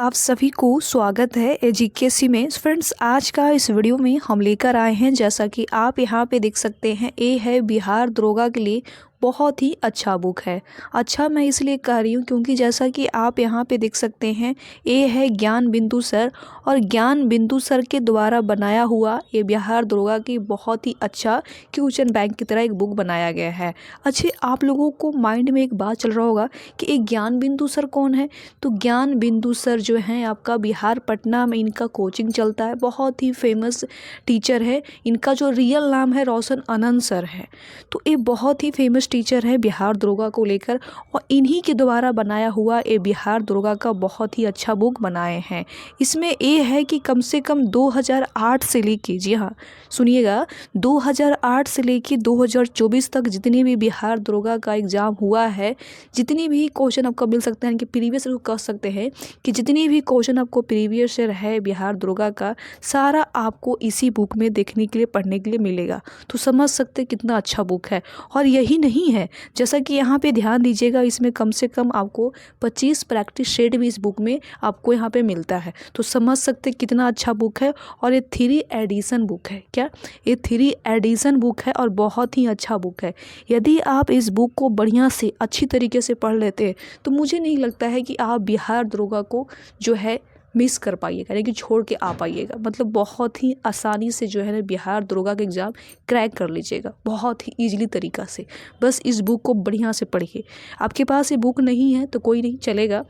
आप सभी को स्वागत है एजीकेसी में। फ्रेंड्स, आज का इस वीडियो में हम लेकर आए हैं, जैसा कि आप यहाँ पे देख सकते हैं, ये है बिहार दरोगा के लिए बहुत ही अच्छा बुक है। अच्छा मैं इसलिए कह रही हूँ क्योंकि जैसा कि आप यहाँ पे देख सकते हैं, ये है ज्ञान बिंदु सर, और ज्ञान बिंदु सर के द्वारा बनाया हुआ ये बिहार दरोगा की बहुत ही अच्छा क्वेश्चन बैंक की तरह एक बुक बनाया गया है। अच्छे आप लोगों को माइंड में एक बात चल रहा होगा कि एक ज्ञान बिंदु सर कौन है। तो ज्ञान बिंदु सर जो हैं आपका बिहार पटना में इनका कोचिंग चलता है, बहुत ही फेमस टीचर है। इनका जो रियल नाम है रोशन आनंद सर है। तो ये बहुत ही फेमस टीचर है बिहार दरोगा को लेकर, और इन्हीं के द्वारा बनाया हुआ ये बिहार दरोगा का बहुत ही अच्छा बुक बनाए हैं। इसमें ये है कि कम से कम 2008 से लेके, जी हाँ सुनिएगा, 2008 से लेके 2024 तक जितनी भी बिहार दरोगा का एग्ज़ाम हुआ है, जितनी भी क्वेश्चन आपको मिल सकते हैं कि प्रीवियस कह सकते हैं कि जितनी भी क्वेश्चन आपको प्रीवियस से है बिहार दरोगा का, सारा आपको इसी बुक में देखने के लिए पढ़ने के लिए मिलेगा। तो समझ सकते कितना अच्छा बुक है। और यही नहीं है, जैसा कि यहाँ पे ध्यान दीजिएगा, इसमें कम से कम आपको 25 प्रैक्टिस सेट भी इस बुक में आपको यहाँ पे मिलता है। तो समझ सकते कितना अच्छा बुक है। और ये 3 एडिशन बुक है। क्या ये 3 एडिशन बुक है और बहुत ही अच्छा बुक है। यदि आप इस बुक को बढ़िया से अच्छी तरीके से पढ़ लेते हैं तो मुझे नहीं लगता है कि आप बिहार दरोगा को जो है मिस कर पाइएगा, यानी कि छोड़ के आ पाइएगा। मतलब बहुत ही आसानी से जो है ना बिहार दरोगा का एग्ज़ाम क्रैक कर लीजिएगा, बहुत ही ईजिली तरीक़ा से। बस इस बुक को बढ़िया से पढ़िए। आपके पास ये बुक नहीं है तो कोई नहीं चलेगा,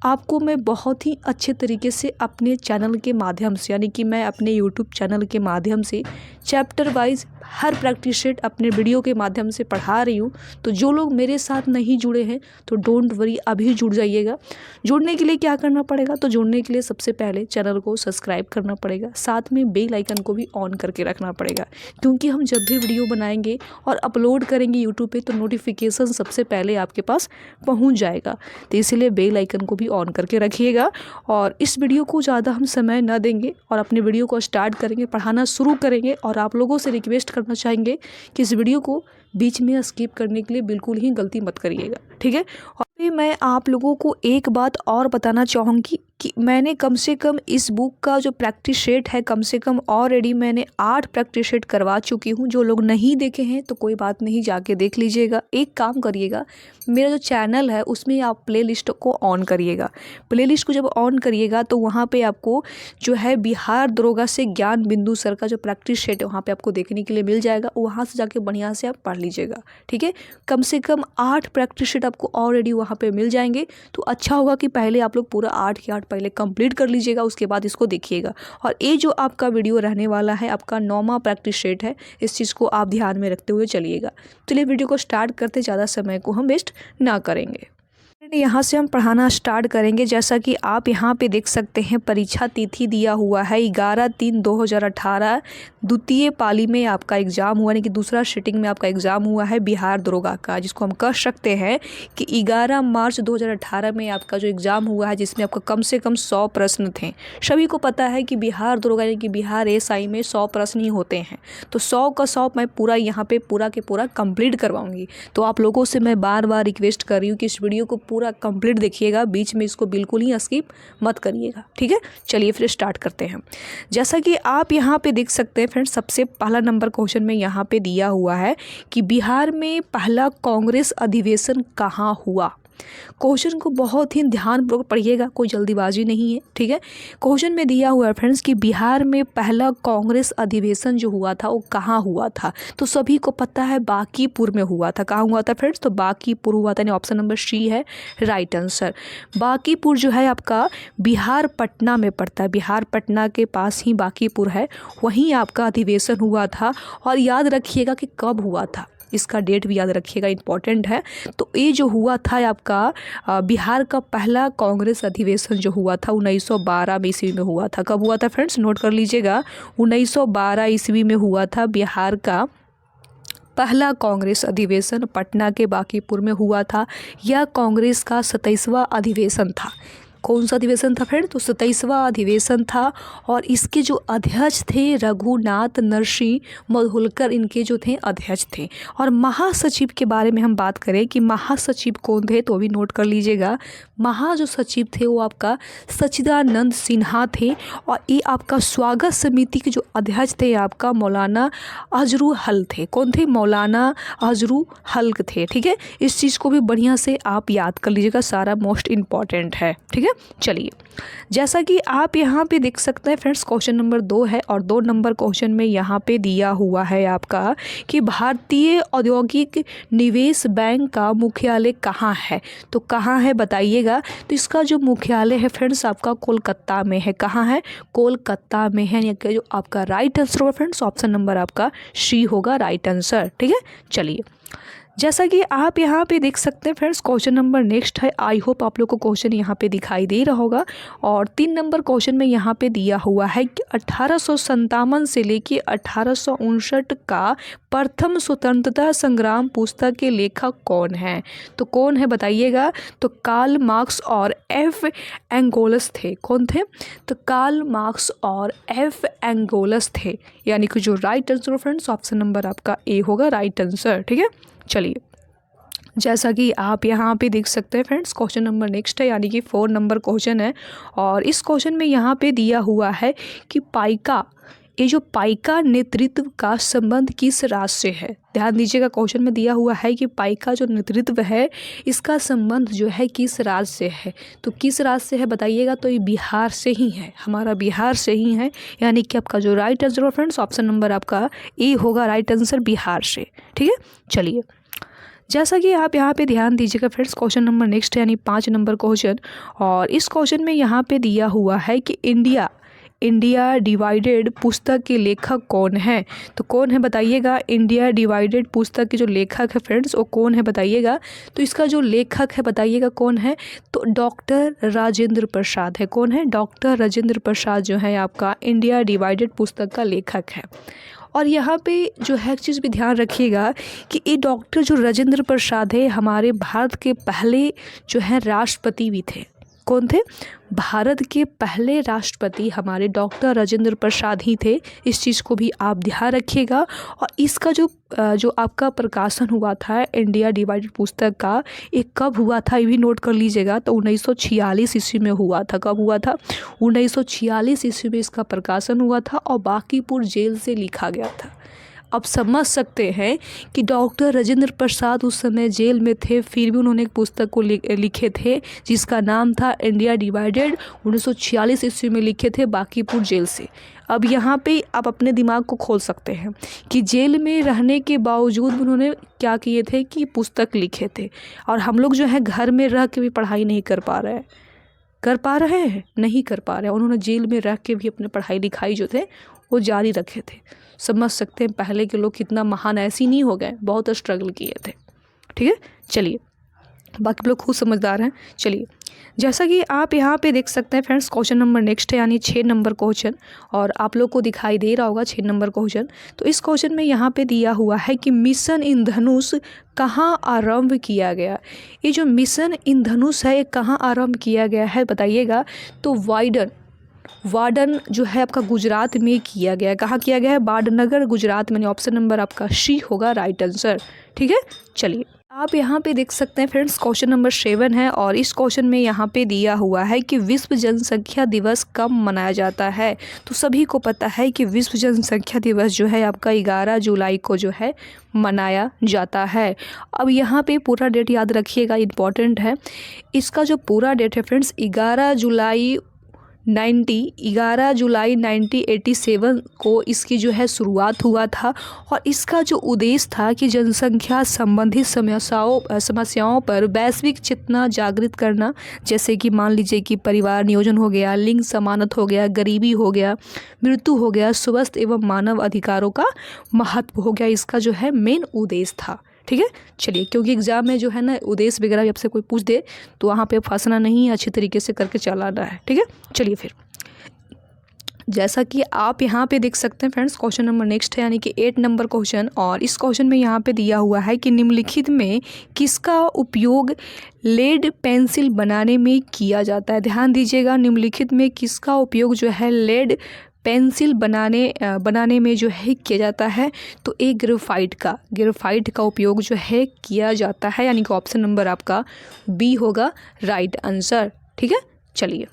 आपको मैं बहुत ही अच्छे तरीके से अपने चैनल के माध्यम से, यानी कि मैं अपने यूट्यूब चैनल के माध्यम से चैप्टर वाइज हर प्रैक्टिस सेट अपने वीडियो के माध्यम से पढ़ा रही हूँ। तो जो लोग मेरे साथ नहीं जुड़े हैं तो डोंट वरी, अभी जुड़ जाइएगा। जुड़ने के लिए क्या करना पड़ेगा, तो जुड़ने के लिए सबसे पहले चैनल को सब्सक्राइब करना पड़ेगा, साथ में बेल आइकन को भी ऑन करके रखना पड़ेगा, क्योंकि हम जब भी वीडियो बनाएंगे और अपलोड करेंगे यूट्यूब पे तो नोटिफिकेशन सबसे पहले आपके पास पहुंच जाएगा। तो इसलिए बेल आइकन को भी ऑन करके रखिएगा। और इस वीडियो को ज़्यादा हम समय ना देंगे और अपने वीडियो को स्टार्ट करेंगे, पढ़ाना शुरू करेंगे। और आप लोगों से रिक्वेस्ट करना चाहेंगे कि इस वीडियो को बीच में स्किप करने के लिए बिल्कुल ही गलती मत करिएगा, ठीक है। और फिर मैं आप लोगों को एक बात और बताना चाहूँगी कि मैंने कम से कम इस बुक का जो प्रैक्टिस सेट है, कम से कम ऑलरेडी मैंने 8 प्रैक्टिस सेट करवा चुकी हूँ। जो लोग नहीं देखे हैं तो कोई बात नहीं, जाके देख लीजिएगा। एक काम करिएगा, मेरा जो चैनल है उसमें आप प्लेलिस्ट को ऑन करिएगा। प्लेलिस्ट को जब ऑन करिएगा तो वहाँ पे आपको जो है बिहार दरोगा से ज्ञान बिंदु सर का जो प्रैक्टिस सेट है वहाँ पे आपको देखने के लिए मिल जाएगा। वहाँ से जाके बढ़िया से आप पढ़ लीजिएगा, ठीक है। कम से कम 8 प्रैक्टिस सेट आपको ऑलरेडी वहाँ पे मिल जाएंगे। तो अच्छा होगा कि पहले आप लोग पूरा 8 के 8 पहले कंप्लीट कर लीजिएगा, उसके बाद इसको देखिएगा। और ये जो आपका वीडियो रहने वाला है आपका 9वां प्रैक्टिस सेट है, इस चीज़ को आप ध्यान में रखते हुए चलिएगा। चलिए वीडियो को स्टार्ट करते, ज़्यादा समय को हम वेस्ट ना करेंगे। यहाँ से हम पढ़ाना स्टार्ट करेंगे। जैसा कि आप यहाँ पे देख सकते हैं, परीक्षा तिथि दिया हुआ है 11/3/2018। द्वितीय पाली में आपका एग्ज़ाम हुआ, यानी कि दूसरा सिटिंग में आपका एग्ज़ाम हुआ है बिहार दरोगा का, जिसको हम कह सकते हैं कि 11 मार्च 2018 में आपका जो एग्ज़ाम हुआ है, जिसमें आपका कम से कम 100 प्रश्न थे। सभी को पता है कि बिहार दरोगा यानी कि बिहार एसआई में 100 प्रश्न ही होते हैं। तो 100 का 100 मैं पूरा यहाँ पे पूरा के पूरा कंप्लीट करवाऊँगी। तो आप लोगों से मैं बार बार रिक्वेस्ट कर रही हूँ कि इस वीडियो को पूरा कंप्लीट देखिएगा, बीच में इसको बिल्कुल ही स्किप मत करिएगा, ठीक है। चलिए फिर स्टार्ट करते हैं। जैसा कि आप यहाँ पे देख सकते हैं फ्रेंड्स, सबसे पहला नंबर क्वेश्चन में यहाँ पे दिया हुआ है कि बिहार में पहला कांग्रेस अधिवेशन कहाँ हुआ। क्वेश्चन को बहुत ही ध्यानपूर्वक पढ़िएगा, कोई जल्दीबाजी नहीं है, ठीक है। क्वेश्चन में दिया हुआ है फ्रेंड्स कि बिहार में पहला कांग्रेस अधिवेशन जो हुआ था वो कहाँ हुआ था। तो सभी को पता है बांकीपुर में हुआ था। कहाँ हुआ था फ्रेंड्स, तो बांकीपुर हुआ था, यानी ऑप्शन नंबर सी है राइट आंसर। बांकीपुर जो है आपका बिहार पटना में पड़ता है, बिहार पटना के पास ही बांकीपुर है, वहीं आपका अधिवेशन हुआ था। और याद रखिएगा कि कब हुआ था, इसका डेट भी याद रखिएगा, इंपॉर्टेंट है। तो ये जो हुआ था आपका बिहार का पहला कांग्रेस अधिवेशन जो हुआ था 1912 ईस्वी में हुआ था। कब हुआ था फ्रेंड्स, नोट कर लीजिएगा, 1912 ईस्वी में हुआ था बिहार का पहला कांग्रेस अधिवेशन, पटना के बांकीपुर में हुआ था। यह कांग्रेस का 27वां अधिवेशन था। कौन सा अधिवेशन था फ्रेंड? तो 27वां अधिवेशन था और इसके जो अध्यक्ष थे रघुनाथ नरसिंह मधुलकर, इनके जो थे अध्यक्ष थे। और महासचिव के बारे में हम बात करें कि महासचिव कौन थे तो भी नोट कर लीजिएगा। जो सचिव थे वो आपका सच्चिदानंद सिन्हा थे और ये आपका स्वागत समिति के जो अध्यक्ष थे आपका मौलाना अजरू हल थे। कौन थे? मौलाना अजरू हल्क थे। ठीक है, इस चीज़ को भी बढ़िया से आप याद कर लीजिएगा, सारा मोस्ट इम्पॉर्टेंट है। ठीक है, चलिए जैसा कि आप यहाँ पे देख सकते हैं फ्रेंड्स, क्वेश्चन नंबर 2 है और 2 नंबर क्वेश्चन में यहाँ पे दिया हुआ है आपका कि भारतीय औद्योगिक निवेश बैंक का मुख्यालय कहाँ है? तो कहाँ है बताइएगा। तो इसका जो मुख्यालय है फ्रेंड्स आपका कोलकाता में है। कहाँ है? कोलकाता में है। यानी जो आपका राइट आंसर होगा फ्रेंड्स ऑप्शन नंबर आपका सी होगा राइट आंसर। ठीक है, चलिए जैसा कि आप यहाँ पे देख सकते हैं फ्रेंड्स, क्वेश्चन नंबर नेक्स्ट है। आई होप आप लोग को क्वेश्चन यहाँ पे दिखाई दे रहा होगा। और 3 नंबर क्वेश्चन में यहाँ पे दिया हुआ है कि 1857 से लेके 1859 का प्रथम स्वतंत्रता संग्राम पुस्तक के लेखक कौन है? तो कौन है बताइएगा। तो कार्ल मार्क्स और एफ एंगोलस थे। कौन थे? तो कार्ल मार्क्स और एफ एंगोलस थे। यानी कि जो right answer friends option number आपका ए होगा राइट आंसर। ठीक है, चलिए जैसा कि आप यहाँ पे देख सकते हैं फ्रेंड्स, क्वेश्चन नंबर नेक्स्ट है यानी कि 4 नंबर क्वेश्चन है। और इस क्वेश्चन में यहाँ पे दिया हुआ है कि पाइका, ये जो पाइका नेतृत्व का संबंध किस राज्य से है? ध्यान दीजिएगा, क्वेश्चन में दिया हुआ है कि पाइका जो नेतृत्व है इसका संबंध जो है किस राज्य से है? तो किस राज्य से है बताइएगा। तो ये बिहार से ही है, हमारा बिहार से ही है। यानी कि आपका जो राइट आंसर है फ्रेंड्स ऑप्शन नंबर आपका ए होगा राइट आंसर, बिहार से। ठीक है, चलिए जैसा कि आप यहाँ पे ध्यान दीजिएगा फ्रेंड्स, क्वेश्चन नंबर नेक्स्ट है यानी 5 नंबर क्वेश्चन। और इस क्वेश्चन में यहाँ पे दिया हुआ है कि इंडिया डिवाइडेड पुस्तक के लेखक कौन है? तो कौन है बताइएगा। इंडिया डिवाइडेड पुस्तक के जो लेखक है फ्रेंड्स वो कौन है बताइएगा। तो इसका जो लेखक है बताइएगा कौन है। तो डॉक्टर राजेंद्र प्रसाद है। कौन है? डॉक्टर राजेंद्र प्रसाद जो है आपका इंडिया डिवाइडेड पुस्तक का लेखक है। और यहाँ पे जो है एक चीज़ भी ध्यान रखिएगा कि ये डॉक्टर जो राजेंद्र प्रसाद है हमारे भारत के पहले जो है राष्ट्रपति भी थे। कौन थे? भारत के पहले राष्ट्रपति हमारे डॉक्टर राजेंद्र प्रसाद ही थे। इस चीज़ को भी आप ध्यान रखिएगा। और इसका जो आपका प्रकाशन हुआ था इंडिया डिवाइडेड पुस्तक का, ये कब हुआ था ये भी नोट कर लीजिएगा। तो 1946 ईस्वी में हुआ था। कब हुआ था? 1946 ईस्वी में इसका प्रकाशन हुआ था और बांकीपुर जेल से लिखा गया था। अब समझ सकते हैं कि डॉक्टर राजेंद्र प्रसाद उस समय जेल में थे, फिर भी उन्होंने एक पुस्तक को लिखे थे जिसका नाम था इंडिया डिवाइडेड। 1946 ईस्वी में लिखे थे बांकीपुर जेल से। अब यहाँ पे आप अपने दिमाग को खोल सकते हैं कि जेल में रहने के बावजूद उन्होंने क्या किए थे कि पुस्तक लिखे थे। और हम लोग जो है घर में रह के भी पढ़ाई नहीं कर पा रहे हैं, नहीं कर पा रहे हैं। उन्होंने जेल में रह के भी अपने पढ़ाई लिखाई जो थे वो जारी रखे थे। समझ सकते हैं पहले के लोग कितना महान ऐसी नहीं हो गए, बहुत स्ट्रगल किए थे। ठीक है, चलिए बाकी लोग खुद समझदार हैं। चलिए जैसा कि आप यहाँ पे देख सकते हैं फ्रेंड्स, क्वेश्चन नंबर नेक्स्ट है यानी 6 नंबर क्वेश्चन। और आप लोग को दिखाई दे रहा होगा 6 नंबर क्वेश्चन। तो इस क्वेश्चन में यहाँ पे दिया हुआ है कि मिशन इंद्रधनुष कहाँ आरंभ किया गया। ये जो मिशन इंद्रधनुष है ये कहाँ आरंभ किया गया है बताइएगा। तो वाडन जो है आपका गुजरात में किया गया है। कहाँ किया गया है? वाडनगर गुजरात में। ऑप्शन नंबर आपका सी होगा राइट आंसर। ठीक है, चलिए आप यहाँ पे देख सकते हैं फ्रेंड्स, क्वेश्चन नंबर 7 है। और इस क्वेश्चन में यहाँ पे दिया हुआ है कि विश्व जनसंख्या दिवस कब मनाया जाता है। तो सभी को पता है कि विश्व जनसंख्या दिवस जो है आपका 11 जुलाई को जो है मनाया जाता है। अब यहाँ पे पूरा डेट याद रखिएगा, इम्पॉर्टेंट है। इसका जो पूरा डेट है फ्रेंड्स 11 जुलाई 1987 को इसकी जो है शुरुआत हुआ था। और इसका जो उद्देश्य था कि जनसंख्या संबंधित समस्याओं पर वैश्विक चेतना जागृत करना, जैसे कि मान लीजिए कि परिवार नियोजन हो गया, लिंग समानता हो गया, गरीबी हो गया, मृत्यु हो गया, स्वास्थ्य एवं मानव अधिकारों का महत्व हो गया। इसका जो है मेन उद्देश्य था। ठीक है, चलिए क्योंकि एग्जाम में जो है ना उद्देश्य वगैरह जब से कोई पूछ दे तो वहाँ पे फंसना नहीं है, अच्छी तरीके से करके चलाना है। ठीक है, चलिए फिर जैसा कि आप यहाँ पे देख सकते हैं फ्रेंड्स, क्वेश्चन नंबर नेक्स्ट है, यानी कि 8 नंबर क्वेश्चन। और इस क्वेश्चन में यहाँ पे दिया हुआ है कि निम्नलिखित में किसका उपयोग लेड पेंसिल बनाने में किया जाता है। ध्यान दीजिएगा, निम्नलिखित में किसका उपयोग जो है लेड पेंसिल बनाने में जो है किया जाता है। तो एक ग्रेफाइट का उपयोग जो है किया जाता है, यानी कि ऑप्शन नंबर आपका बी होगा राइट आंसर। ठीक है, चलिए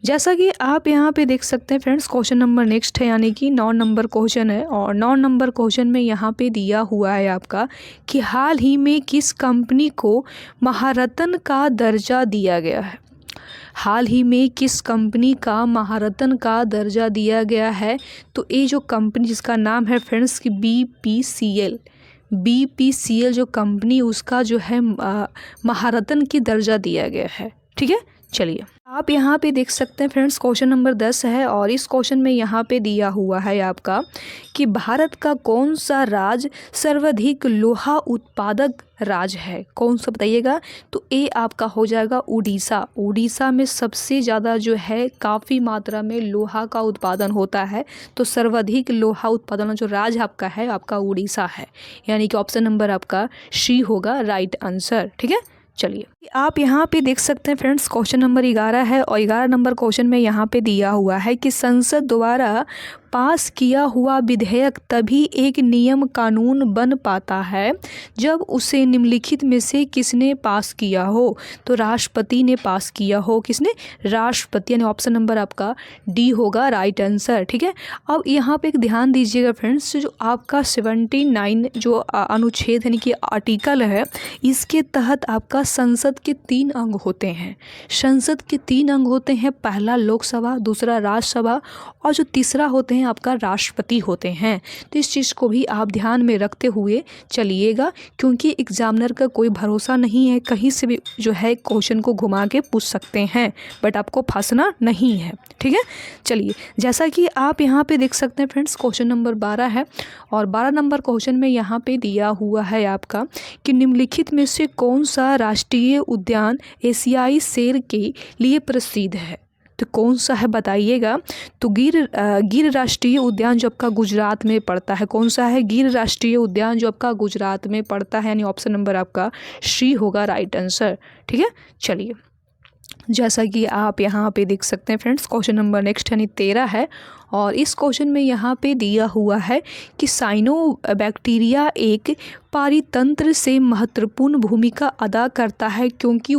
जैसा कि आप यहाँ पे देख सकते हैं फ्रेंड्स, क्वेश्चन नंबर नेक्स्ट है, यानी कि 9 नंबर क्वेश्चन है। और 9 नंबर क्वेश्चन में यहाँ पे दिया हुआ है आपका कि हाल ही में किस कंपनी को महारत्न का दर्जा दिया गया है। हाल ही में किस कंपनी का महारत्न का दर्जा दिया गया है। तो ये जो कंपनी जिसका नाम है फ्रेंड्स कि BPCL जो कंपनी, उसका जो है महारत्न की दर्जा दिया गया है। ठीक है, चलिए आप यहाँ पे देख सकते हैं फ्रेंड्स, क्वेश्चन नंबर 10 है। और इस क्वेश्चन में यहाँ पे दिया हुआ है आपका कि भारत का कौन सा राज्य सर्वाधिक लोहा उत्पादक राज्य है। कौन सा बताइएगा। तो ये आपका हो जाएगा उड़ीसा। उड़ीसा में सबसे ज़्यादा जो है काफ़ी मात्रा में लोहा का उत्पादन होता है। तो सर्वाधिक लोहा उत्पादन जो राज्य आपका है, आपका उड़ीसा है, यानी कि ऑप्शन नंबर आपका सी होगा राइट आंसर। ठीक है, चलिए आप यहाँ पे देख सकते हैं फ्रेंड्स, क्वेश्चन नंबर 11 है। और 11 नंबर क्वेश्चन में यहाँ पे दिया हुआ है कि संसद द्वारा पास किया हुआ विधेयक तभी एक नियम कानून बन पाता है जब उसे निम्नलिखित में से किसने पास किया हो। तो राष्ट्रपति ने पास किया हो। किसने? राष्ट्रपति, यानी ऑप्शन नंबर आपका डी होगा राइट आंसर। ठीक है, अब यहाँ पे एक ध्यान दीजिएगा फ्रेंड्स, जो आपका 79 जो अनुच्छेद यानी कि आर्टिकल है, इसके तहत आपका संसद के 3 अंग होते हैं। संसद के 3 अंग होते हैं, पहला लोकसभा, दूसरा राज्यसभा और जो तीसरा होते हैं आपका राष्ट्रपति होते हैं। तो इस चीज़ को भी आप ध्यान में रखते हुए चलिएगा, क्योंकि एग्जामिनर का कोई भरोसा नहीं है, कहीं से भी जो है क्वेश्चन को घुमा के पूछ सकते हैं, बट आपको फंसना नहीं है। ठीक है, चलिए जैसा कि आप यहाँ पे देख सकते हैं फ्रेंड्स, क्वेश्चन नंबर 12 है। और 12 नंबर क्वेश्चन में यहाँ पे दिया हुआ है आपका कि निम्नलिखित में से कौन सा राष्ट्रीय उद्यान एशियाई शेर के लिए प्रसिद्ध है। तो कौन सा है बताइएगा। तो गिर राष्ट्रीय उद्यान जो आपका गुजरात में पड़ता है। कौन सा है? गिर राष्ट्रीय उद्यान जो आपका गुजरात में पड़ता है, यानी ऑप्शन नंबर आपका सी होगा राइट आंसर। ठीक है, चलिए जैसा कि आप यहाँ पे देख सकते हैं फ्रेंड्स, क्वेश्चन नंबर नेक्स्ट यानी 13 है। और इस क्वेश्चन में यहाँ पे दिया हुआ है कि साइनोबैक्टीरिया एक पारितंत्र से महत्वपूर्ण भूमिका अदा करता है क्योंकि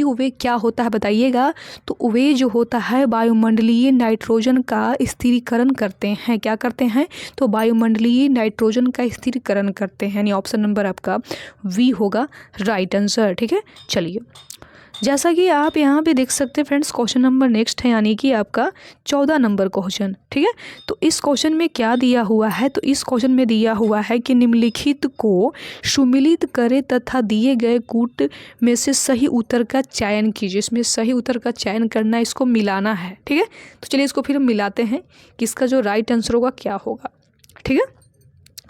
वे क्या होता है बताइएगा। तो वे जो होता है वायुमंडलीय नाइट्रोजन का स्थिरीकरण करते हैं। क्या करते हैं? तो वायुमंडलीय नाइट्रोजन का स्थिरीकरण करते हैं, यानी ऑप्शन नंबर आपका वी होगा राइट आंसर। ठीक है, चलिए जैसा कि आप यहाँ पे देख सकते हैं फ्रेंड्स, क्वेश्चन नंबर नेक्स्ट है, यानी कि आपका 14 नंबर क्वेश्चन। ठीक है, तो इस क्वेश्चन में क्या दिया हुआ है। तो इस क्वेश्चन में दिया हुआ है कि निम्नलिखित को सुमिलित करें तथा दिए गए कूट में से सही उत्तर का चयन कीजिए। इसमें सही उत्तर का चयन करना है, इसको मिलाना है। ठीक है, तो चलिए इसको फिर हम मिलाते हैं कि इसका जो राइट आंसर होगा क्या होगा। ठीक है,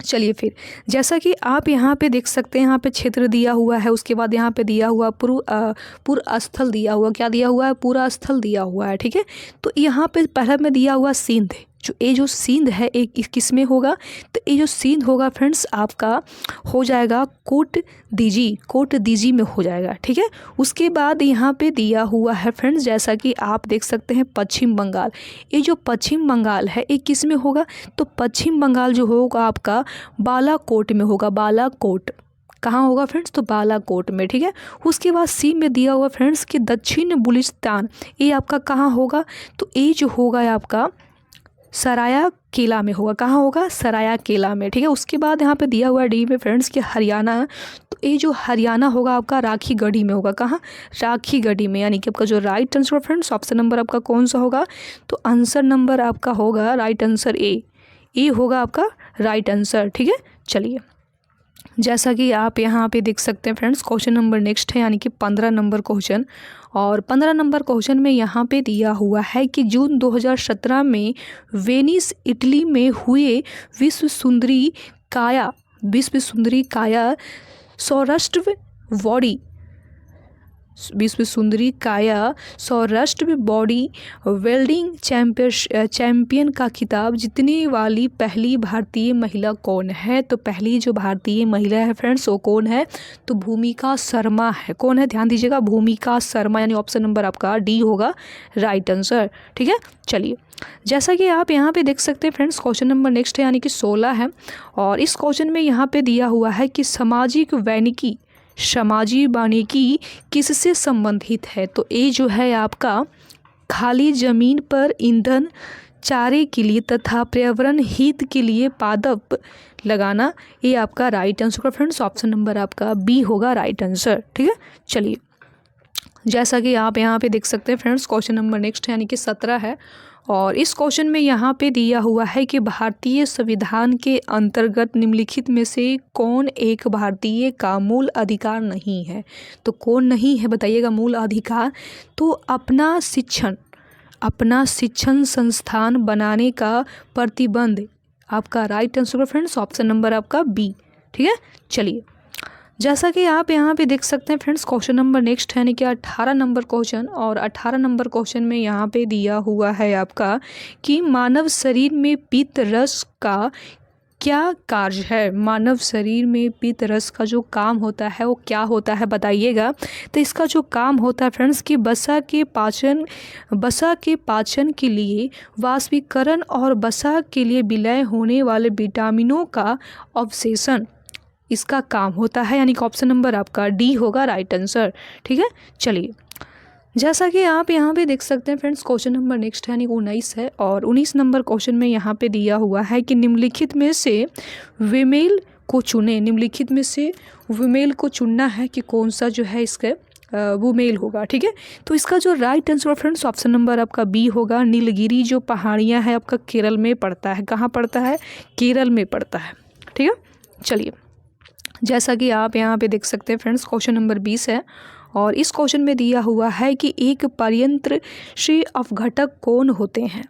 चलिए फिर जैसा कि आप यहाँ पे देख सकते हैं, यहाँ पे क्षेत्र दिया हुआ है, उसके बाद यहाँ पे दिया हुआ पूर्व स्थल दिया हुआ। क्या दिया हुआ है? पूरा स्थल दिया हुआ है। ठीक है, तो यहाँ पे पहले में दिया हुआ सिंध, जो सिंध है एक किस में होगा। तो ये जो सिंध होगा फ्रेंड्स आपका हो जाएगा कोट दीजी में हो जाएगा। ठीक है, उसके बाद यहाँ पे दिया हुआ है फ्रेंड्स, जैसा कि आप देख सकते हैं पश्चिम बंगाल। ये जो पश्चिम बंगाल है ये किस में होगा। तो पश्चिम बंगाल जो होगा आपका बालाकोट में होगा। बालाकोट कहाँ होगा फ्रेंड्स? तो बालाकोट में। ठीक है, उसके बाद सी में दिया हुआ फ्रेंड्स कि दक्षिण बलूचिस्तान, ये आपका कहाँ होगा। तो ये जो होगा आपका सराया केला में होगा। कहाँ होगा? सराया केला में। ठीक है, उसके बाद यहाँ पे दिया हुआ है डी में फ्रेंड्स कि हरियाणा। तो ये जो हरियाणा होगा आपका राखी गढ़ी में होगा। कहाँ? राखी गढ़ी में, यानी कि आपका जो right answer friends option number आपका कौन सा होगा। तो आंसर नंबर आपका होगा राइट आंसर ए होगा आपका राइट आंसर। ठीक है, चलिए जैसा कि आप यहाँ पे देख सकते हैं फ्रेंड्स, क्वेश्चन नंबर नेक्स्ट है, यानी कि 15 नंबर क्वेश्चन। और 15 नंबर क्वेश्चन में यहाँ पे दिया हुआ है कि जून 2017 में वेनिस इटली में हुए विश्व सुंदरी काया सौराष्ट्र विश्व सुंदरी काया सौराष्ट्र में बॉडी वेल्डिंग चैंपियन का खिताब जीतने वाली पहली भारतीय महिला कौन है? तो पहली जो भारतीय महिला है फ्रेंड्स वो कौन है? तो भूमिका शर्मा है। कौन है? ध्यान दीजिएगा, भूमिका शर्मा, यानी ऑप्शन नंबर आपका डी होगा राइट आंसर। ठीक है, चलिए जैसा कि आप यहाँ पे देख सकते हैं फ्रेंड्स, क्वेश्चन नंबर नेक्स्ट है यानी कि 16 है। और इस क्वेश्चन में यहाँ पे दिया हुआ है कि सामाजिक वानिकी किससे संबंधित है? तो ये जो है आपका खाली जमीन पर ईंधन चारे के लिए तथा पर्यावरण हित के लिए पादप लगाना, ये आपका राइट आंसर का फ्रेंड्स ऑप्शन नंबर आपका बी होगा राइट आंसर। ठीक है, चलिए जैसा कि आप यहाँ पे देख सकते हैं फ्रेंड्स, क्वेश्चन नंबर नेक्स्ट है यानी कि 17 है। और इस क्वेश्चन में यहाँ पे दिया हुआ है कि भारतीय संविधान के अंतर्गत निम्नलिखित में से कौन एक भारतीय का मूल अधिकार नहीं है? तो कौन नहीं है बताइएगा मूल अधिकार? तो अपना शिक्षण संस्थान बनाने का प्रतिबंध, आपका right answer friends option number आपका बी। ठीक है, चलिए जैसा कि आप यहाँ पे देख सकते हैं फ्रेंड्स, क्वेश्चन नंबर नेक्स्ट है यानी कि 18 नंबर क्वेश्चन। और 18 नंबर क्वेश्चन में यहाँ पे दिया हुआ है आपका कि मानव शरीर में पित्त रस का क्या कार्य है? मानव शरीर में पित्त रस का जो काम होता है वो क्या होता है बताइएगा। तो इसका जो काम होता है फ्रेंड्स कि वसा के पाचन के लिए वाष्पीकरण और वसा के लिए विलय होने वाले विटामिनों का अवशेषण, इसका काम होता है, यानी कि ऑप्शन नंबर आपका डी होगा राइट आंसर। ठीक है, चलिए जैसा कि आप यहाँ पे देख सकते हैं फ्रेंड्स, क्वेश्चन नंबर नेक्स्ट है यानी 19 है। और 19 नंबर क्वेश्चन में यहाँ पे दिया हुआ है कि निम्नलिखित में से विमेल को चुने। निम्नलिखित में से विमेल को चुनना है कि कौन सा जो है इसका वो मेल होगा। ठीक है, तो इसका जो right answer friends option number आपका बी होगा। नीलगिरी जो पहाड़ियाँ हैं आपका केरल में पड़ता है। कहाँ पड़ता है? केरल में पड़ता है। ठीक है, चलिए जैसा कि आप यहाँ पे देख सकते हैं फ्रेंड्स, क्वेश्चन नंबर 20 है। और इस क्वेश्चन में दिया हुआ है कि एक पारतंत्र से अपघटक कौन होते हैं?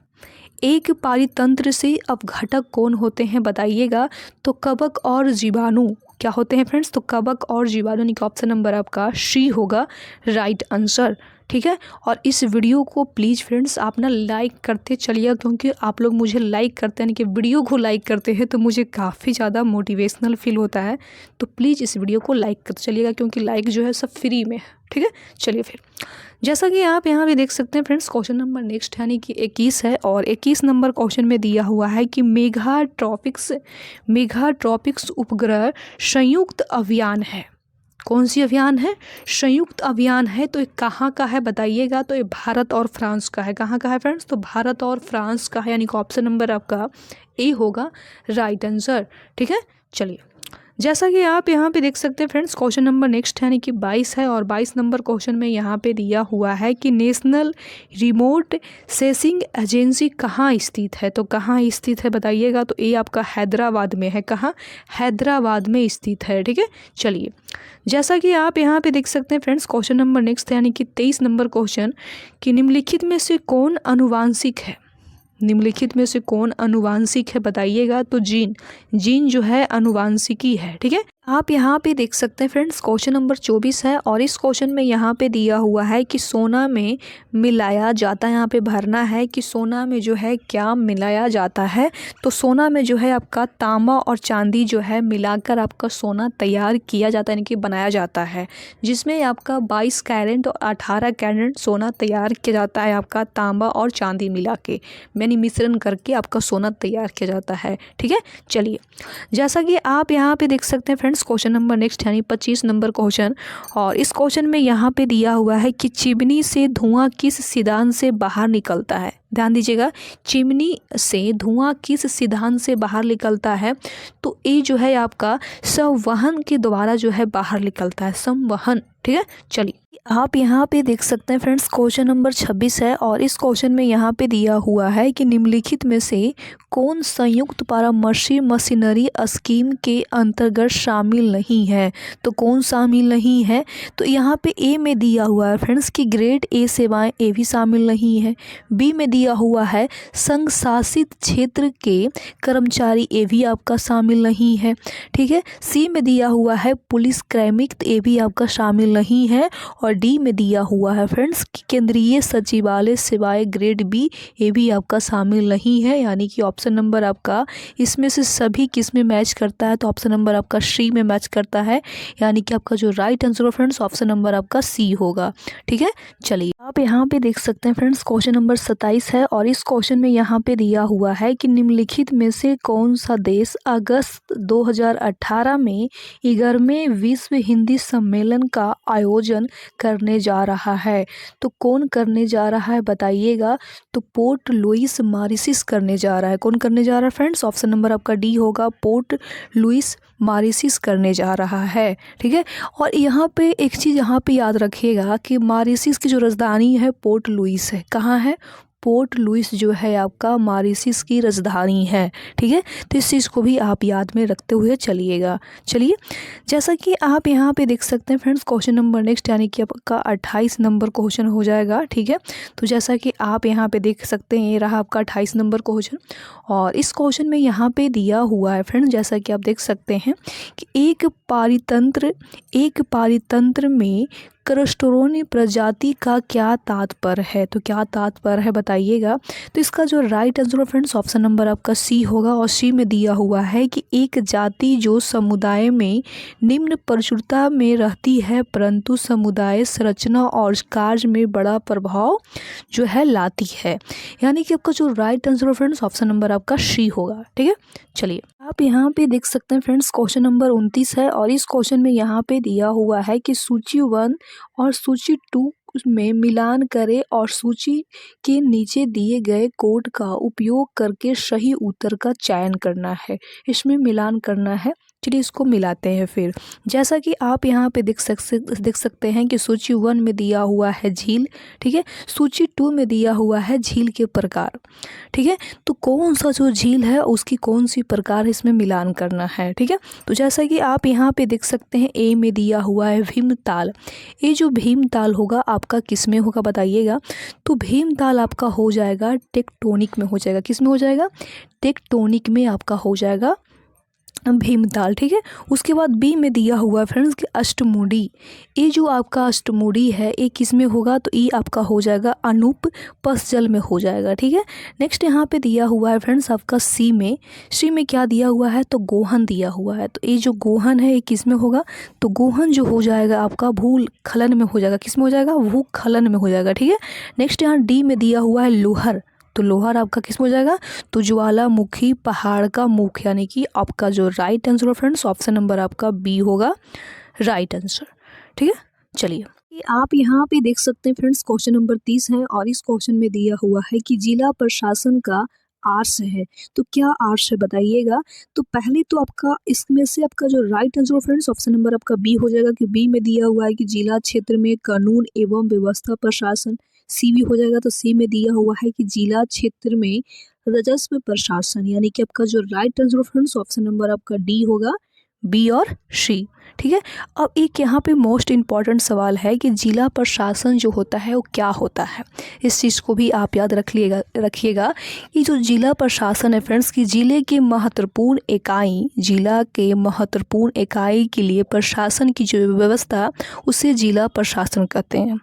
एक पारतंत्र से अपघटक कौन होते हैं बताइएगा। तो कवक और जीवाणु क्या होते हैं फ्रेंड्स? तो कवक और जीवाणु, यानी कि ऑप्शन नंबर आपका सी होगा राइट आंसर। ठीक है, और इस वीडियो को प्लीज़ फ्रेंड्स आप ना लाइक करते चलिए, क्योंकि आप लोग मुझे लाइक करते हैं कि वीडियो को लाइक करते हैं तो मुझे काफ़ी ज़्यादा मोटिवेशनल फील होता है। तो प्लीज़ इस वीडियो को लाइक करते चलिएगा, क्योंकि लाइक जो है सब फ्री में है। ठीक है, चलिए फिर जैसा कि आप यहाँ पे देख सकते हैं फ्रेंड्स, क्वेश्चन नंबर नेक्स्ट यानी कि 21 है। और 21 नंबर क्वेश्चन में दिया हुआ है कि मेघाट्रॉपिक्स उपग्रह संयुक्त अभियान है। कौन सी अभियान है? संयुक्त अभियान है। तो ये कहाँ का है बताइएगा। तो ये भारत और फ्रांस का है। कहाँ का है फ्रेंड्स? तो भारत और फ्रांस का है, यानी कि ऑप्शन नंबर आपका ए होगा राइट आंसर। ठीक है, चलिए जैसा कि आप यहाँ पे देख सकते हैं फ्रेंड्स, क्वेश्चन नंबर नेक्स्ट है यानी कि 22 है। और 22 नंबर क्वेश्चन में यहाँ पे दिया हुआ है कि नेशनल रिमोट सेंसिंग एजेंसी कहाँ स्थित है? तो कहाँ स्थित है बताइएगा। तो ये आपका हैदराबाद में है। कहाँ? हैदराबाद में स्थित है। ठीक है, चलिए जैसा कि आप यहाँ पे देख सकते हैं फ्रेंड्स, क्वेश्चन नंबर नेक्स्ट है यानी कि 23 नंबर क्वेश्चन कि निम्नलिखित में से कौन अनुवांशिक है? निम्नलिखित में से कौन अनुवांशिक है बताइएगा। तो जीन जो है अनुवांशिकी है। ठीक है, आप यहाँ पे देख सकते हैं फ्रेंड्स, क्वेश्चन नंबर 24 है। और इस क्वेश्चन में यहाँ पे दिया हुआ है कि सोना में मिलाया जाता है। यहाँ पे भरना है कि सोना में जो है क्या मिलाया जाता है। तो सोना में जो है आपका तांबा और चांदी जो है मिलाकर आपका सोना तैयार किया जाता है, यानी कि बनाया जाता है, जिसमें आपका 22 कैरेट और 18 कैरेट सोना तैयार किया जाता है। आपका तांबा और चांदी मिला के यानी मिश्रण करके आपका सोना तैयार किया जाता है। ठीक है, चलिए जैसा कि आप यहाँ पे देख सकते हैं फ्रेंड्स, क्वेश्चन नंबर नेक्स्ट यानी 25 नंबर क्वेश्चन। और इस क्वेश्चन में यहाँ पे दिया हुआ है कि चिमनी से धुआं किस सिद्धांत से बाहर निकलता है? ध्यान दीजिएगा, चिमनी से धुआं किस सिद्धांत से बाहर निकलता है? तो ये जो है आपका संवहन के द्वारा जो है बाहर निकलता है, संवहन। ठीक है, चलिए आप यहाँ पे देख सकते हैं फ्रेंड्स, क्वेश्चन नंबर 26 है। और इस क्वेश्चन में यहाँ पे दिया हुआ है कि निम्नलिखित में से कौन संयुक्त परामर्शी मशीनरी स्कीम के अंतर्गत शामिल नहीं है? तो कौन शामिल नहीं है? तो यहाँ पे ए में दिया हुआ है फ्रेंड्स कि ग्रेड ए सेवाएं, ए भी शामिल नहीं है। बी में दिया हुआ है संघ शासित क्षेत्र के कर्मचारी, ए भी आपका शामिल नहीं है। ठीक है, सी में दिया हुआ है पुलिस क्रैमिक, ए भी आपका शामिल नहीं है। और डी में दिया हुआ है फ्रेंड्स कि केंद्रीय सचिवालय सिवाय ग्रेड बी, ये भी आपका शामिल नहीं है, यानी कि ऑप्शन नंबर आपका इसमें से सभी किस में मैच करता है, तो ऑप्शन नंबर आपका सी में मैच करता है, यानी कि आपका जो राइट आंसर है फ्रेंड्स ऑप्शन नंबर आपका सी होगा। ठीक है, चलिए आप यहाँ पे देख सकते हैं फ्रेंड्स क्वेश्चन नंबर 27 है और इस क्वेश्चन में यहाँ पे दिया हुआ है कि निम्नलिखित में से कौन सा देश अगस्त 2018 में 11वें विश्व हिंदी सम्मेलन का आयोजन करने जा रहा है। तो कौन करने जा रहा है बताइएगा, तो पोर्ट लुइस मॉरिशस करने जा रहा है। कौन करने जा रहा है फ्रेंड्स, ऑप्शन नंबर आपका डी होगा, पोर्ट लुइस मॉरिशस करने जा रहा है। ठीक है, और यहाँ पे एक चीज़ यहाँ पे याद रखिएगा कि मॉरिशस की जो राजधानी है पोर्ट लुइस है। कहाँ है, पोर्ट लुइस जो है आपका मॉरिशस की राजधानी है। ठीक है, तो इस चीज़ को भी आप याद में रखते हुए चलिएगा। चलिए, जैसा कि आप यहाँ पे देख सकते हैं फ्रेंड्स क्वेश्चन नंबर नेक्स्ट यानी कि आपका 28 नंबर क्वेश्चन हो जाएगा। ठीक है, तो जैसा कि आप यहाँ पे देख सकते हैं ये रहा आपका 28 नंबर क्वेश्चन और इस क्वेश्चन में यहाँ पे दिया हुआ है फ्रेंड्स, जैसा कि आप देख सकते हैं कि एक पारितंत्र में क्लस्टरोनी प्रजाति का क्या तात्पर्य है। तो क्या तात्पर्य है बताइएगा, तो इसका जो right answer friends option number आपका सी होगा और सी में दिया हुआ है कि एक जाति जो समुदाय में निम्न प्रचुरता में रहती है परंतु समुदाय संरचना और कार्य में बड़ा प्रभाव जो है लाती है, यानी कि आपका जो right answer friends option number आपका सी होगा। ठीक है, चलिए आप यहाँ पे देख सकते हैं फ्रेंड्स क्वेश्चन नंबर 29 है और इस क्वेश्चन में यहाँ पे दिया हुआ है कि सूची 1 और सूची 2 में मिलान करें और सूची के नीचे दिए गए कोड का उपयोग करके सही उत्तर का चयन करना है। इसमें मिलान करना है, चलिए इसको मिलाते हैं। फिर जैसा कि आप यहाँ पे देख सकते हैं कि सूची 1 में दिया हुआ है झील। ठीक है, सूची 2 में दिया हुआ है झील के प्रकार। ठीक है, तो कौन सा जो झील है उसकी कौन सी प्रकार इसमें मिलान करना है। ठीक है, तो जैसा कि आप यहाँ पे देख सकते हैं ए में दिया हुआ है भीमताल। ये जो भीमताल होगा आपका किस में होगा बताइएगा, तो भीमताल आपका हो जाएगा टेक्टोनिक में हो जाएगा। किस में हो जाएगा, टेक्टोनिक में आपका हो जाएगा भीमताल। ठीक है, उसके बाद बी में दिया हुआ है फ्रेंड्स कि अष्टमुडी। ये जो आपका अष्टमुडी है ये किस में होगा, तो ये आपका हो जाएगा अनूप पसजल में हो जाएगा। ठीक है, नेक्स्ट यहाँ पे दिया हुआ है फ्रेंड्स आपका सी में क्या दिया हुआ है, तो गोहन दिया हुआ है। तो ये जो गोहन है ये किस में होगा, तो गोहन जो हो जाएगा आपका भूस्खलन में हो जाएगा। किस में हो जाएगा, भूस्खलन में हो जाएगा। ठीक है, नेक्स्ट यहाँ डी में दिया हुआ है लोहर। तो लोहर आपका किस में हो जाएगा, तो ज्वालामुखी पहाड़ का मुख, यानी कि आपका जो राइट आंसर है फ्रेंड्स ऑप्शन नंबर आपका बी होगा राइट आंसर। ठीक है, चलिए आप यहाँ पे देख सकते हैं फ्रेंड्स क्वेश्चन नंबर 30 है और इस क्वेश्चन में दिया हुआ है कि जिला प्रशासन का आर्ट्स है। तो क्या आर्ट्स है बताइएगा, तो पहले तो आपका इसमें से आपका जो right answer friends option number आपका बी हो जाएगा कि बी में दिया हुआ है कि जिला क्षेत्र में कानून एवं व्यवस्था प्रशासन। सी भी हो जाएगा, तो सी में दिया हुआ है कि जिला क्षेत्र में राजस्व प्रशासन, यानी कि आपका जो right answer friends option number आपका डी होगा, बी और सी। ठीक है, अब एक यहाँ पे मोस्ट इम्पॉर्टेंट सवाल है कि जिला प्रशासन जो होता है वो क्या होता है। इस चीज़ को भी आप याद रखिएगा कि जो जिला प्रशासन है फ्रेंड्स की जिले के महत्वपूर्ण इकाई के लिए प्रशासन की जो व्यवस्था उसे जिला प्रशासन कहते हैं।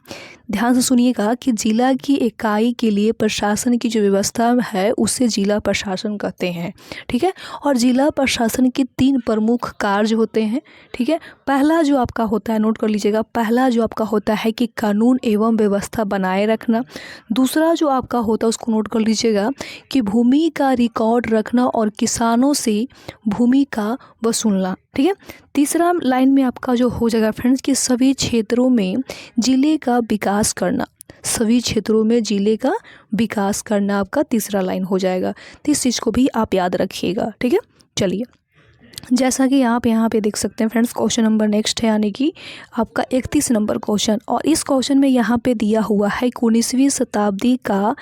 ध्यान से सुनिएगा कि जिला की इकाई के लिए प्रशासन की जो व्यवस्था है उसे जिला प्रशासन कहते हैं। ठीक है, और जिला प्रशासन के 3 प्रमुख कार्य होते हैं। ठीक है, पहला जो आपका होता है, नोट कर लीजिएगा, पहला जो आपका होता है कि कानून एवं व्यवस्था बनाए रखना। दूसरा जो आपका होता है उसको नोट कर लीजिएगा कि भूमि का रिकॉर्ड रखना और किसानों से भूमि का वसूलना। ठीक है, तीसरा लाइन में आपका जो हो जाएगा फ्रेंड्स कि सभी क्षेत्रों में जिले का विकास करना। सभी क्षेत्रों में जिले का विकास करना आपका तीसरा लाइन हो जाएगा। तो इस चीज़ को भी आप याद रखिएगा। ठीक है, चलिए जैसा कि आप यहाँ पे देख सकते हैं फ्रेंड्स क्वेश्चन नंबर नेक्स्ट है, यानी कि आपका 31 नंबर क्वेश्चन और इस क्वेश्चन में यहाँ पे दिया हुआ है 19वीं शताब्दी का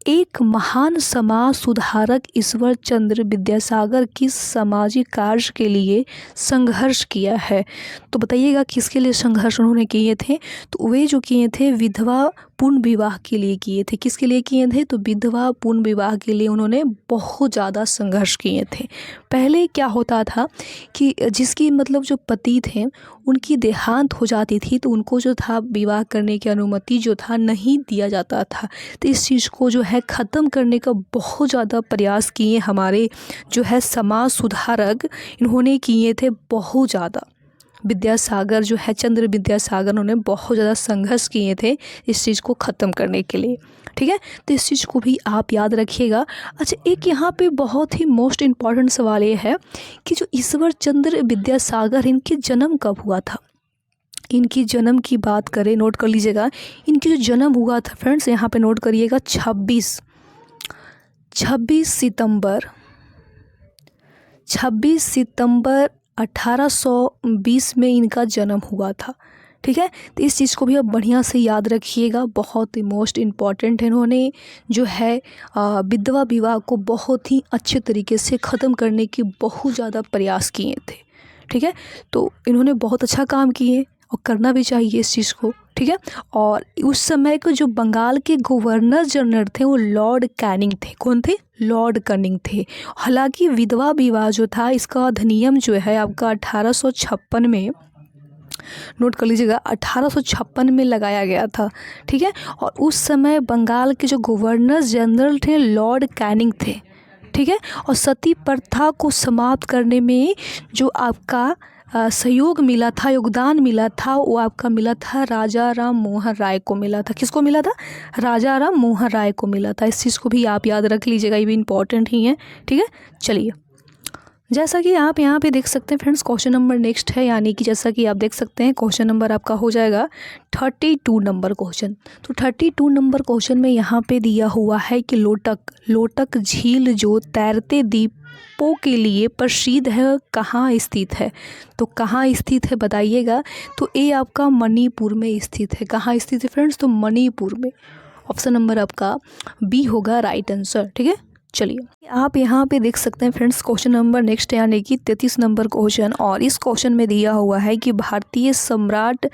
एक महान समाज सुधारक ईश्वर चंद्र विद्यासागर किस सामाजिक कार्य के लिए संघर्ष किया है। तो बताइएगा किसके लिए संघर्ष उन्होंने किए थे, तो वे जो किए थे विधवा पुनः विवाह के लिए किए थे। किसके लिए किए थे, तो विधवा पुनः विवाह के लिए उन्होंने बहुत ज़्यादा संघर्ष किए थे। पहले क्या होता था कि जिसकी मतलब जो पति थे उनकी देहांत हो जाती थी तो उनको जो था विवाह करने की अनुमति जो था नहीं दिया जाता था। तो इस चीज़ को जो है ख़त्म करने का बहुत ज़्यादा प्रयास किए हमारे जो है समाज सुधारक, इन्होंने किए थे बहुत ज़्यादा। विद्यासागर जो है, चंद्र विद्यासागर, उन्होंने बहुत ज़्यादा संघर्ष किए थे इस चीज़ को ख़त्म करने के लिए। ठीक है, तो इस चीज़ को भी आप याद रखिएगा। अच्छा, एक यहाँ पे बहुत ही मोस्ट इम्पॉर्टेंट सवाल ये है कि जो ईश्वर चंद्र विद्यासागर, इनके जन्म कब हुआ था। इनकी जन्म की बात करें, नोट कर लीजिएगा, इनकी जो जन्म हुआ था फ्रेंड्स, यहाँ पे नोट करिएगा, 26 सितंबर 1820 में इनका जन्म हुआ था। ठीक है, तो इस चीज़ को भी आप बढ़िया से याद रखिएगा, बहुत ही मोस्ट इम्पॉर्टेंट है। इन्होंने जो है विधवा विवाह को बहुत ही अच्छे तरीके से ख़त्म करने की बहुत ज़्यादा प्रयास किए थे। ठीक है, तो इन्होंने बहुत अच्छा काम किए और करना भी चाहिए इस चीज़ को। ठीक है, और उस समय को जो बंगाल के गवर्नर जनरल थे वो लॉर्ड कैनिंग थे। कौन थे? लॉर्ड कैनिंग थे। हालांकि विधवा विवाह जो था, इसका अधिनियम जो है आपका 1856 में, नोट कर लीजिएगा, 1856 में लगाया गया था। ठीक है, और उस समय बंगाल के जो गवर्नर जनरल थे लॉर्ड कैनिंग थे। ठीक है, और सती प्रथा को समाप्त करने में जो आपका सहयोग मिला था, योगदान मिला था, वो आपका मिला था राजा राम मोहन राय को मिला था। किसको मिला था? राजा राम मोहन राय को मिला था। इस चीज़ को भी आप याद रख लीजिएगा, ये भी इम्पॉर्टेंट ही है। ठीक है, चलिए, जैसा कि आप यहाँ पे देख सकते हैं फ्रेंड्स, क्वेश्चन नंबर नेक्स्ट है, यानी कि जैसा कि आप देख सकते हैं क्वेश्चन नंबर आपका हो जाएगा 32 नंबर क्वेश्चन। तो 32 नंबर क्वेश्चन में यहाँ पे दिया हुआ है कि लोटक झील जो तैरते द्वीपों के लिए प्रसिद्ध है, कहाँ स्थित है। तो कहाँ स्थित है बताइएगा। तो ये आपका मणिपुर में स्थित है। कहाँ स्थित है फ्रेंड्स? तो मणिपुर में। ऑप्शन नंबर आपका बी होगा राइट आंसर। ठीक है, चलिए, आप यहाँ पे देख सकते हैं फ्रेंड्स, क्वेश्चन नंबर नेक्स्ट यानी कि 33 नंबर क्वेश्चन, और इस क्वेश्चन में दिया हुआ है कि भारतीय सम्राट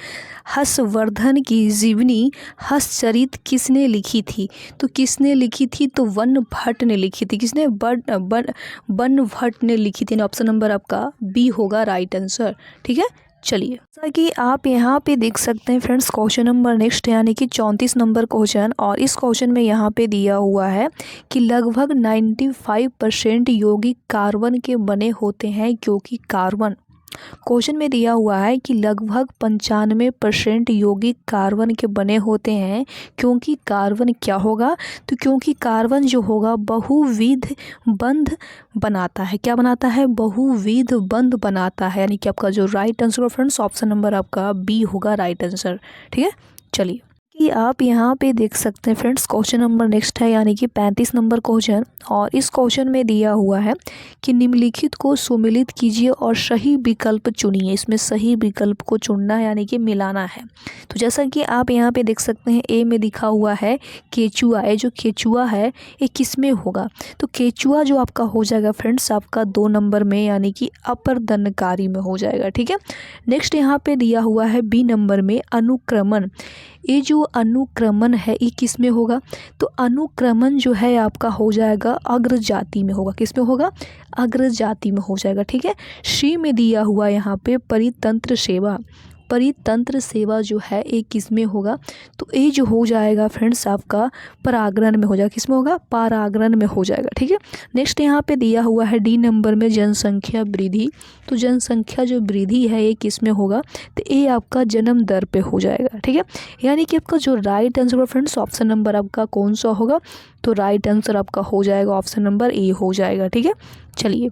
हर्षवर्धन की जीवनी हर्षचरित किसने लिखी थी। तो किसने लिखी थी? तो वन भट्ट ने लिखी थी। किसने? वन भट्ट ने लिखी थी। ऑप्शन नंबर आपका बी होगा राइट आंसर। ठीक है, चलिए, जैसा कि आप यहाँ पे देख सकते हैं फ्रेंड्स, क्वेश्चन नंबर नेक्स्ट यानी कि 34 नंबर क्वेश्चन, और इस क्वेश्चन में यहाँ पे दिया हुआ है कि लगभग 95% यौगिक कार्बन के बने होते हैं, क्योंकि कार्बन, क्वेश्चन में दिया हुआ है कि लगभग 95% यौगिक कार्बन के बने होते हैं, क्योंकि कार्बन क्या होगा? तो क्योंकि कार्बन जो होगा बहुविध बंध बनाता है। क्या बनाता है? बहुविध बंध बनाता है, यानी कि आपका जो right answer friends, option number आपका बी होगा राइट आंसर। ठीक है, चलिए, कि आप यहाँ पे देख सकते हैं फ्रेंड्स, क्वेश्चन नंबर नेक्स्ट है यानी कि 35 नंबर क्वेश्चन, और इस क्वेश्चन में दिया हुआ है कि निम्नलिखित को सुमेलित कीजिए और सही विकल्प चुनिए। इसमें सही विकल्प को चुनना है, यानी कि मिलाना है। तो जैसा कि आप यहाँ पे देख सकते हैं, ए में लिखा हुआ है केचुआ। ये जो केचुआ है ये किस में होगा? तो केचुआ जो आपका हो जाएगा फ्रेंड्स आपका 2 नंबर में, यानी कि अपरदनकारी में हो जाएगा। ठीक है, नेक्स्ट यहाँ पे दिया हुआ है बी नंबर में अनुक्रमण। ये जो अनुक्रमण है ये किस में होगा? तो अनुक्रमण जो है आपका हो जाएगा अग्र जाति में होगा। किस में होगा? अग्र जाति में हो जाएगा। ठीक है, सी में दिया हुआ यहाँ पे परितंत्र सेवा। परितंत्र सेवा जो है ये किस में होगा? तो ये जो हो जाएगा फ्रेंड्स आपका परागण में हो जाएगा। किस में होगा? परागण में हो जाएगा। ठीक है, नेक्स्ट यहाँ पे दिया हुआ है डी नंबर में जनसंख्या वृद्धि। तो जनसंख्या जो वृद्धि है ये किस में होगा? तो ये आपका जन्म दर पे हो जाएगा। ठीक है, यानी कि आपका जो राइट आंसर होगा फ्रेंड्स, ऑप्शन नंबर आपका कौन सा होगा? तो राइट आंसर आपका हो जाएगा ऑप्शन नंबर ए हो जाएगा। ठीक है, चलिए,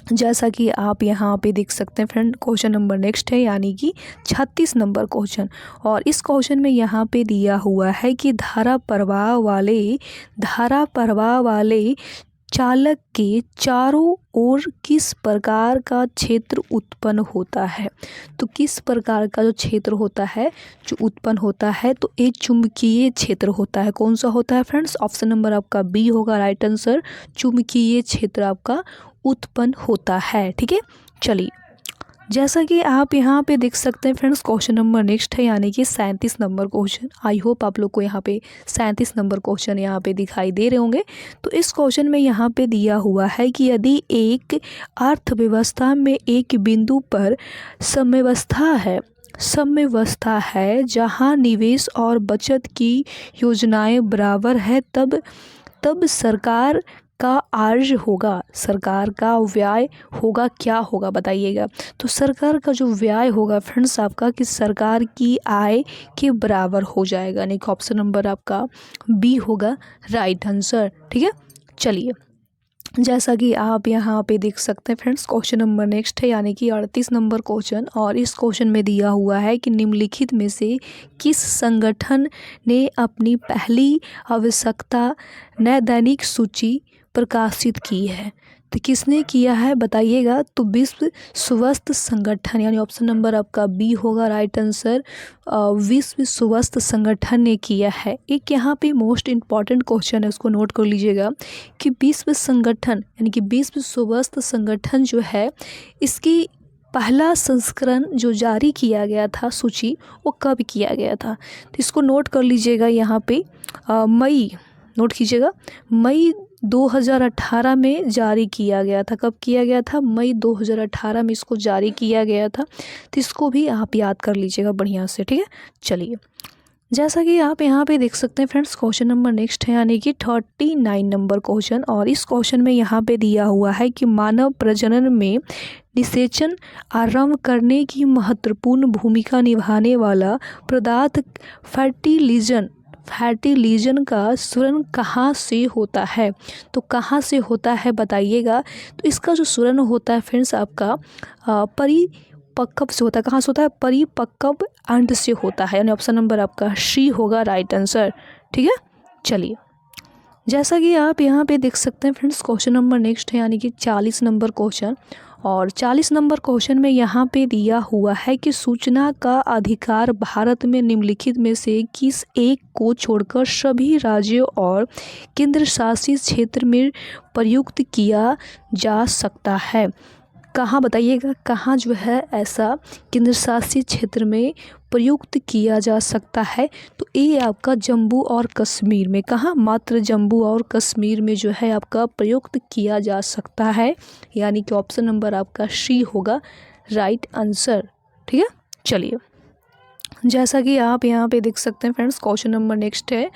जैसा कि आप यहाँ पे देख सकते हैं फ्रेंड, क्वेश्चन नंबर नेक्स्ट है यानी कि 36 नंबर क्वेश्चन, और इस क्वेश्चन में यहाँ पे दिया हुआ है कि धारा प्रवाह वाले चालक के चारों ओर किस प्रकार का क्षेत्र उत्पन्न होता है। तो किस प्रकार का जो क्षेत्र होता है जो उत्पन्न होता है, तो ये चुंबकीय क्षेत्र होता है। कौन सा होता है फ्रेंड्स? ऑप्शन नंबर आपका बी होगा राइट आंसर। चुंबकीय क्षेत्र आपका उत्पन्न होता है। ठीक है, चलिए, जैसा कि आप यहाँ पे देख सकते हैं फ्रेंड्स, क्वेश्चन नंबर नेक्स्ट है यानी कि 37 नंबर क्वेश्चन। आई होप आप लोग को यहाँ पे 37 नंबर क्वेश्चन यहाँ पे दिखाई दे रहे होंगे। तो इस क्वेश्चन में यहाँ पे दिया हुआ है कि यदि एक अर्थव्यवस्था में एक बिंदु पर साम्यावस्था है जहाँ निवेश और बचत की योजनाएं बराबर है, तब सरकार का आर्ज होगा, सरकार का व्यय होगा, क्या होगा बताइएगा। तो सरकार का जो व्यय होगा फ्रेंड्स आपका कि सरकार की आय के बराबर हो जाएगा, यानी कि ऑप्शन नंबर आपका बी होगा राइट आंसर। ठीक है, चलिए जैसा कि आप यहाँ पे देख सकते हैं फ्रेंड्स, क्वेश्चन नंबर नेक्स्ट है यानी कि 38 नंबर क्वेश्चन। और इस क्वेश्चन में दिया हुआ है कि निम्नलिखित में से किस संगठन ने अपनी पहली आवश्यकता नैदानिक सूची प्रकाशित की है। तो किसने किया है बताइएगा। तो विश्व स्वास्थ्य संगठन, यानी ऑप्शन नंबर आपका बी होगा राइट आंसर। विश्व स्वास्थ्य संगठन ने किया है। एक यहाँ पे मोस्ट इम्पॉर्टेंट क्वेश्चन है, उसको नोट कर लीजिएगा कि विश्व संगठन यानी कि विश्व स्वास्थ्य संगठन जो है, इसकी पहला संस्करण जो जारी किया गया था सूची, वो कब किया गया था। तो इसको नोट कर लीजिएगा यहाँ पे नोट कीजिएगा, मई 2018 में जारी किया गया था। कब किया गया था? मई 2018 में इसको जारी किया गया था। तो इसको भी आप याद कर लीजिएगा बढ़िया से। ठीक है, चलिए जैसा कि आप यहाँ पे देख सकते हैं फ्रेंड्स, क्वेश्चन नंबर नेक्स्ट है यानी कि 39 नंबर क्वेश्चन। और इस क्वेश्चन में यहाँ पे दिया हुआ है कि मानव प्रजनन में निषेचन आरंभ करने की महत्वपूर्ण भूमिका निभाने वाला पदार्थ फर्टिलिजन का सुरण कहाँ से होता है। तो कहाँ से होता है बताइएगा। तो इसका जो सुरण होता है फ्रेंड्स आपका परिपक्व से होता है। कहाँ से होता है? परिपक्व अंड से होता है, यानी ऑप्शन नंबर आपका सी होगा राइट आंसर। ठीक है, चलिए जैसा कि आप यहाँ पे देख सकते हैं फ्रेंड्स, क्वेश्चन नंबर नेक्स्ट है यानी कि 40 नंबर क्वेश्चन। और 40 नंबर क्वेश्चन में यहाँ पे दिया हुआ है कि सूचना का अधिकार भारत में निम्नलिखित में से किस एक को छोड़कर सभी राज्यों और केंद्र शासित क्षेत्र में प्रयुक्त किया जा सकता है। कहाँ बताइएगा, कहाँ जो है ऐसा केंद्र शासित क्षेत्र में प्रयुक्त किया जा सकता है। तो ये आपका जम्मू और कश्मीर में, कहाँ? मात्र जम्मू और कश्मीर में जो है आपका प्रयुक्त किया जा सकता है, यानी कि ऑप्शन नंबर आपका सी होगा राइट आंसर। ठीक है, चलिए जैसा कि आप यहाँ पे देख सकते हैं फ्रेंड्स, क्वेश्चन नंबर नेक्स्ट है।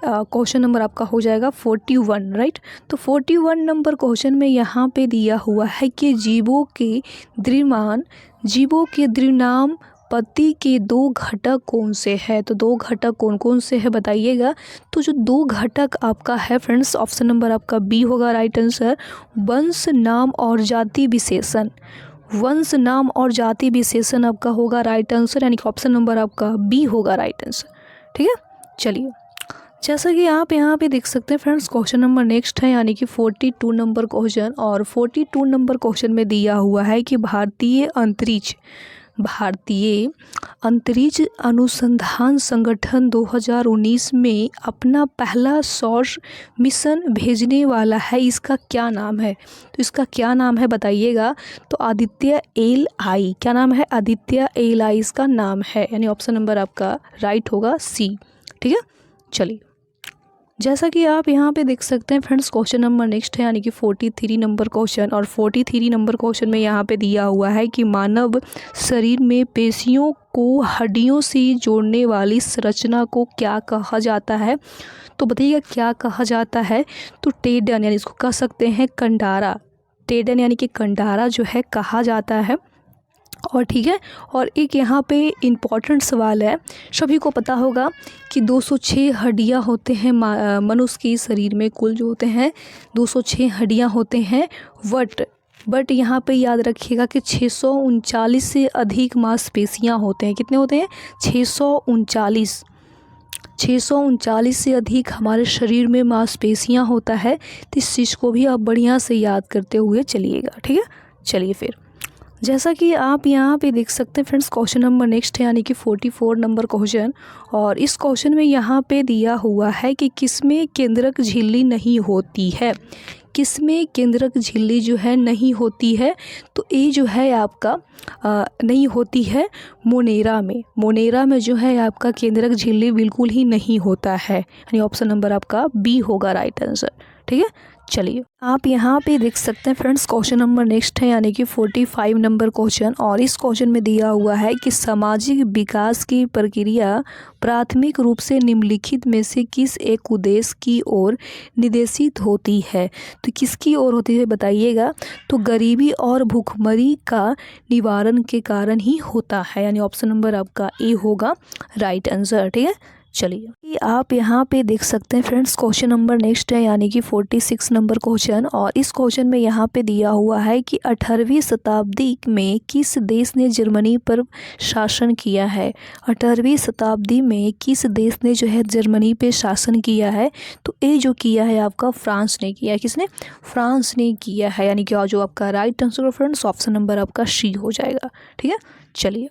क्वेश्चन नंबर आपका हो जाएगा 41 राइट। तो 41 नंबर क्वेश्चन में यहाँ पे दिया हुआ है कि जीवों के द्रव्यमान पत्ती के 2 घटक कौन से हैं। तो 2 घटक कौन कौन से हैं बताइएगा। तो जो 2 घटक आपका है फ्रेंड्स, ऑप्शन नंबर आपका बी होगा राइट आंसर। वंश नाम और जाति विशेषण आपका होगा राइट आंसर, यानी कि ऑप्शन नंबर आपका बी होगा राइट आंसर। ठीक है, चलिए जैसा कि आप यहाँ पे देख सकते हैं फ्रेंड्स, क्वेश्चन नंबर नेक्स्ट है यानी कि 42 नंबर क्वेश्चन। और 42 नंबर क्वेश्चन में दिया हुआ है कि भारतीय अंतरिक्ष अनुसंधान संगठन 2019 में अपना पहला सौर मिशन भेजने वाला है, इसका क्या नाम है। तो इसका क्या नाम है बताइएगा। तो आदित्य एल.आई, क्या नाम है? आदित्य एल.आई इसका नाम है, यानी ऑप्शन नंबर आपका राइट होगा सी। ठीक है, चलिए जैसा कि आप यहाँ पे देख सकते हैं फ्रेंड्स, क्वेश्चन नंबर नेक्स्ट है यानी कि 43 नंबर क्वेश्चन। और 43 नंबर क्वेश्चन में यहाँ पे दिया हुआ है कि मानव शरीर में पेशियों को हड्डियों से जोड़ने वाली संरचना को क्या कहा जाता है। तो बताइएगा क्या कहा जाता है। तो टेंडन, यानी इसको कह सकते हैं कंडारा। टेंडन यानी कि कंडारा जो है कहा जाता है। और ठीक है, और एक यहाँ पे इम्पॉर्टेंट सवाल है, सभी को पता होगा कि 206 हड्डियाँ होते हैं मनुष्य के शरीर में, कुल जो होते हैं 206 हड्डियाँ होते हैं। बट यहाँ पे याद रखिएगा कि 639 से अधिक मांसपेशियाँ होते हैं। कितने होते हैं? 639 से अधिक हमारे शरीर में मांसपेशियाँ होता है। तो इस चीज़ को भी आप बढ़िया से याद करते हुए चलिएगा। ठीक है, चलिए फिर जैसा कि आप यहाँ पे देख सकते हैं फ्रेंड्स, क्वेश्चन नंबर नेक्स्ट है यानी कि 44 नंबर क्वेश्चन। और इस क्वेश्चन में यहाँ पे दिया हुआ है कि किसमें केंद्रक झिल्ली नहीं होती है। किसमें केंद्रक झिल्ली जो है नहीं होती है? तो ये जो है आपका नहीं होती है मोनेरा में। मोनेरा में जो है आपका केंद्रक झिल्ली बिल्कुल ही नहीं होता है, यानी ऑप्शन नंबर आपका बी होगा राइट आंसर। ठीक है, चलिए आप यहाँ पे देख सकते हैं फ्रेंड्स, क्वेश्चन नंबर नेक्स्ट है यानी कि 45 नंबर क्वेश्चन। और इस क्वेश्चन में दिया हुआ है कि सामाजिक विकास की प्रक्रिया प्राथमिक रूप से निम्नलिखित में से किस एक उद्देश्य की ओर निर्देशित होती है? तो किसकी ओर होती है बताइएगा। तो गरीबी और भूखमरी का निवारण के कारण ही होता है, यानी ऑप्शन नंबर आपका ए होगा राइट आंसर। ठीक है, चलिए आप यहाँ पे देख सकते हैं फ्रेंड्स, क्वेश्चन नंबर नेक्स्ट है यानी कि 46 नंबर क्वेश्चन। और इस क्वेश्चन में यहाँ पे दिया हुआ है कि 18वीं शताब्दी में किस देश ने जर्मनी पर शासन किया है? 18वीं शताब्दी में किस देश ने जो है जर्मनी पे शासन किया है? तो ये जो किया है आपका फ्रांस ने किया है। किसने? फ्रांस ने किया है, यानी कि जो आपका right answer friends option number आपका सी हो जाएगा। ठीक है, चलिए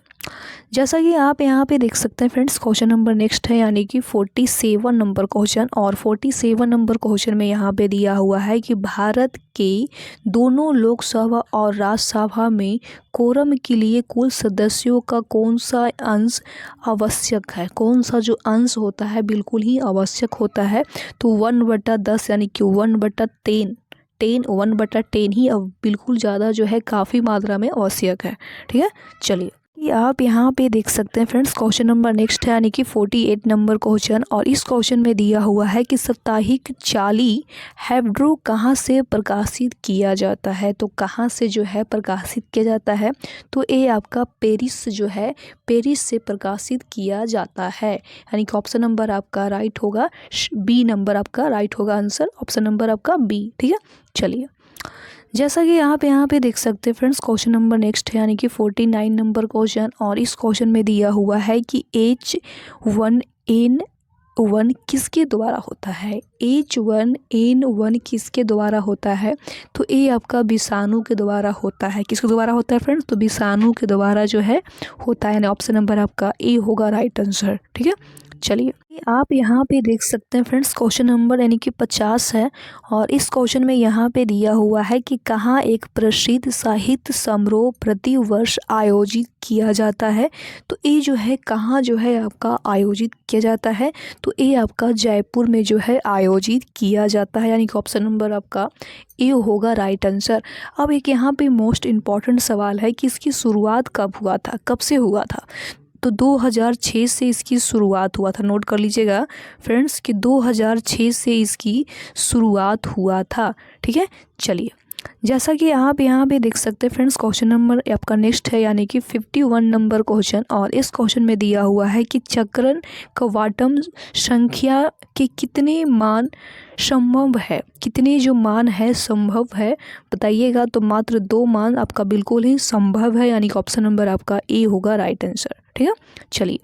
जैसा कि आप यहाँ पे देख सकते हैं फ्रेंड्स, क्वेश्चन नंबर नेक्स्ट है यानी कि 47 नंबर क्वेश्चन। और 47 नंबर क्वेश्चन में यहाँ पे दिया हुआ है कि भारत के दोनों लोकसभा और राज्यसभा में कोरम के लिए कुल सदस्यों का कौन सा अंश आवश्यक है? कौन सा जो अंश होता है बिल्कुल ही आवश्यक होता है? तो 1/10 यानी कि 1/10 1/10 ही अब बिल्कुल ज़्यादा जो है काफ़ी मात्रा में आवश्यक है। ठीक है, चलिए आप यहाँ पे देख सकते हैं फ्रेंड्स, क्वेश्चन नंबर नेक्स्ट है यानी कि 48 नंबर क्वेश्चन। और इस क्वेश्चन में दिया हुआ है कि साप्ताहिक चार्ली हेब्डो कहाँ से प्रकाशित किया जाता है? तो कहाँ से जो है प्रकाशित किया जाता है? तो ये आपका पेरिस जो है, पेरिस से प्रकाशित किया जाता है, यानी कि ऑप्शन नंबर आपका राइट होगा, बी नंबर आपका राइट होगा आंसर, ऑप्शन नंबर आपका बी। ठीक है, चलिए जैसा कि आप यहाँ पे देख सकते हैं फ्रेंड्स, क्वेश्चन नंबर नेक्स्ट है यानी कि 49 नंबर क्वेश्चन। और इस क्वेश्चन में दिया हुआ है कि H1N1 किसके द्वारा होता है? H1N1 किसके द्वारा होता है? तो ये आपका विषाणु के द्वारा होता है। किसके द्वारा होता है फ्रेंड्स? तो विषाणु के द्वारा जो है होता है, यानी ऑप्शन नंबर आपका ए होगा राइट आंसर। ठीक है, चलिए आप यहाँ पे देख सकते हैं फ्रेंड्स, क्वेश्चन नंबर यानी कि 50 है। और इस क्वेश्चन में यहाँ पे दिया हुआ है कि कहाँ एक प्रसिद्ध साहित्य समारोह प्रति वर्ष आयोजित किया जाता है? तो ये जो है कहाँ जो है आपका आयोजित किया जाता है? तो ये आपका जयपुर में जो है आयोजित किया जाता है, यानी कि ऑप्शन नंबर आपका ए होगा राइट आंसर। अब एक यहाँ पे मोस्ट इम्पॉर्टेंट सवाल है कि इसकी शुरुआत कब हुआ था, कब से हुआ था? तो 2006 से इसकी शुरुआत हुआ था। नोट कर लीजिएगा फ्रेंड्स कि 2006 से इसकी शुरुआत हुआ था। ठीक है, चलिए जैसा कि आप यहाँ पे देख सकते हैं फ्रेंड्स, क्वेश्चन नंबर आपका नेक्स्ट है यानी कि 51 नंबर क्वेश्चन। और इस क्वेश्चन में दिया हुआ है कि चक्रण क्वांटम संख्या के कितने मान संभव है? कितने जो मान है संभव है बताइएगा। तो मात्र 2 मान आपका बिल्कुल ही संभव है, यानी कि ऑप्शन नंबर आपका ए होगा राइट आंसर। ठीक है, चलिए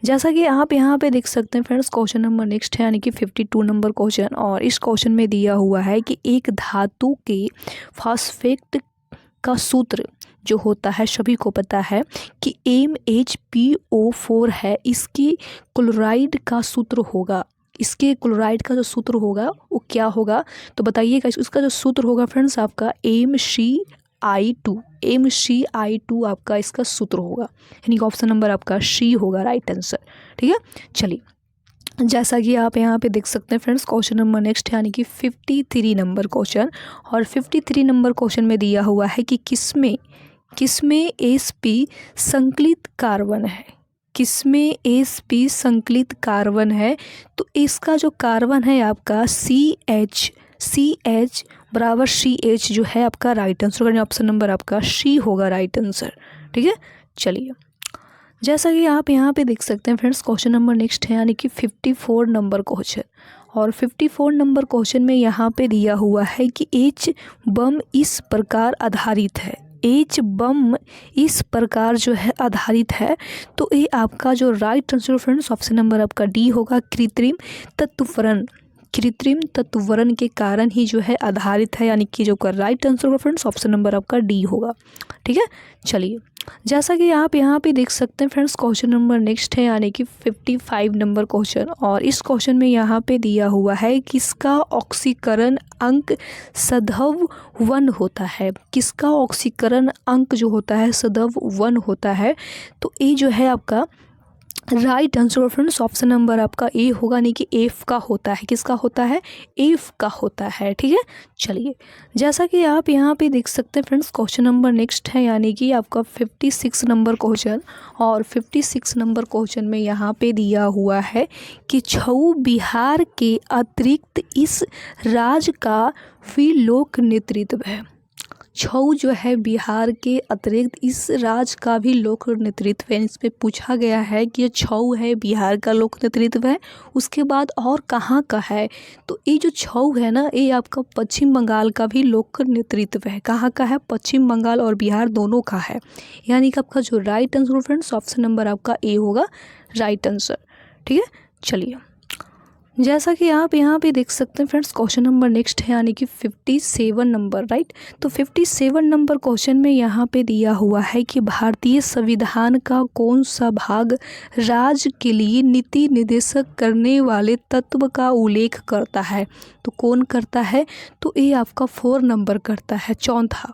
जैसा कि आप यहाँ पे देख सकते हैं फ्रेंड्स, क्वेश्चन नंबर नेक्स्ट है यानी कि 52 नंबर क्वेश्चन। और इस क्वेश्चन में दिया हुआ है कि एक धातु के फॉस्फेट का सूत्र जो होता है सभी को पता है कि MHPO4 है, इसकी क्लोराइड का सूत्र होगा। इसके क्लोराइड का जो सूत्र होगा वो क्या होगा? तो बताइएगा। इसका जो सूत्र होगा फ्रेंड्स आपका MCI2 आपका इसका सूत्र होगा, यानी कि ऑप्शन नंबर आपका सी होगा राइट आंसर। ठीक है, चलिए जैसा कि आप यहाँ पे देख सकते हैं फ्रेंड्स, क्वेश्चन नंबर नेक्स्ट है यानी कि 53 नंबर क्वेश्चन। और 53 नंबर क्वेश्चन में दिया हुआ है कि किसमें sp संकलित कार्बन है? किसमें sp संकलित कार्बन है? तो इसका जो कार्बन है आपका CH बराबर CH जो है आपका राइट आंसर, ऑप्शन नंबर आपका सी होगा राइट आंसर। ठीक है, चलिए जैसा कि आप यहाँ पे देख सकते हैं फ्रेंड्स, क्वेश्चन नंबर नेक्स्ट है यानी कि 54 नंबर क्वेश्चन। और 54 नंबर क्वेश्चन में यहाँ पे दिया हुआ है कि H बम इस प्रकार आधारित है। H बम इस प्रकार जो है आधारित है। तो ये आपका जो right answer friends option number आपका डी होगा, कृत्रिम तत्वरण के कारण ही जो है आधारित है, यानी कि जो का राइट आंसर होगा फ्रेंड्स ऑप्शन नंबर आपका डी होगा। ठीक है, चलिए जैसा कि आप यहाँ पे देख सकते हैं फ्रेंड्स, क्वेश्चन नंबर नेक्स्ट है यानी कि 55 नंबर क्वेश्चन। और इस क्वेश्चन में यहाँ पे दिया हुआ है किसका ऑक्सीकरण अंक सदैव 1 होता है। किसका ऑक्सीकरण अंक जो होता है सदैव 1 होता है। तो ये जो है आपका right answer friends option number आपका ए होगा, नहीं कि एफ का होता है। किसका होता है, एफ का होता है। ठीक है, चलिए जैसा कि आप यहाँ पे देख सकते हैं फ्रेंड्स, क्वेश्चन नंबर नेक्स्ट है यानी कि आपका 56 नंबर क्वेश्चन। और 56 नंबर क्वेश्चन में यहाँ पे दिया हुआ है कि छऊ बिहार के अतिरिक्त इस राज्य का भी लोक नेतृत्व है। छऊ जो है बिहार के अतिरिक्त इस राज्य का भी लोक नेतृत्व है। इसमें पूछा गया है कि ये छऊ है बिहार का लोक नेतृत्व है, उसके बाद और कहाँ का है। तो ये जो छऊ है ना, ये आपका पश्चिम बंगाल का भी लोक नेतृत्व है। कहाँ का है, पश्चिम बंगाल और बिहार दोनों का है। यानी कि आपका जो right answer friends option number आपका ए होगा राइट आंसर। ठीक है, चलिए जैसा कि आप यहाँ पे देख सकते हैं फ्रेंड्स, क्वेश्चन नंबर नेक्स्ट है यानी कि 57 नंबर। राइट, तो 57 नंबर क्वेश्चन में यहाँ पे दिया हुआ है कि भारतीय संविधान का कौन सा भाग राज्य के लिए नीति निर्देशक करने वाले तत्व का उल्लेख करता है। तो कौन करता है, तो ये आपका 4 नंबर करता है, चौथा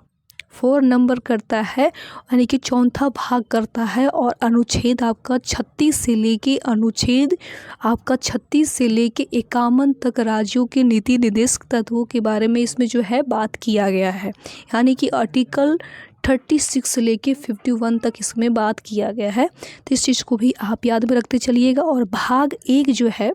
4 नंबर करता है, यानी कि चौथा भाग करता है। और अनुच्छेद आपका 36 से लेके अनुच्छेद आपका 36 से लेके 51 तक राज्यों के नीति निर्देशक तत्वों के बारे में इसमें जो है बात किया गया है। यानी कि आर्टिकल 36 से लेके 51 तक इसमें बात किया गया है। तो इस चीज़ को भी आप याद में रखते चलिएगा। और भाग 1 जो है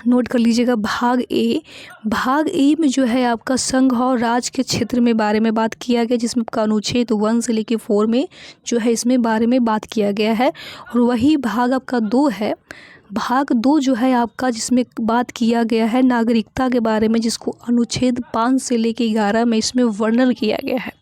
नोट कर लीजिएगा, भाग ए में जो है आपका संघ और राज्य के क्षेत्र में बारे में बात किया गया, जिसमें आपका अनुच्छेद 1 से लेके 4 में जो है इसमें बारे में बात किया गया है। और वही भाग आपका 2 है, भाग 2 जो है आपका जिसमें बात किया गया है नागरिकता के बारे में, जिसको अनुच्छेद 5 से लेके 11 में इसमें वर्णन किया गया है।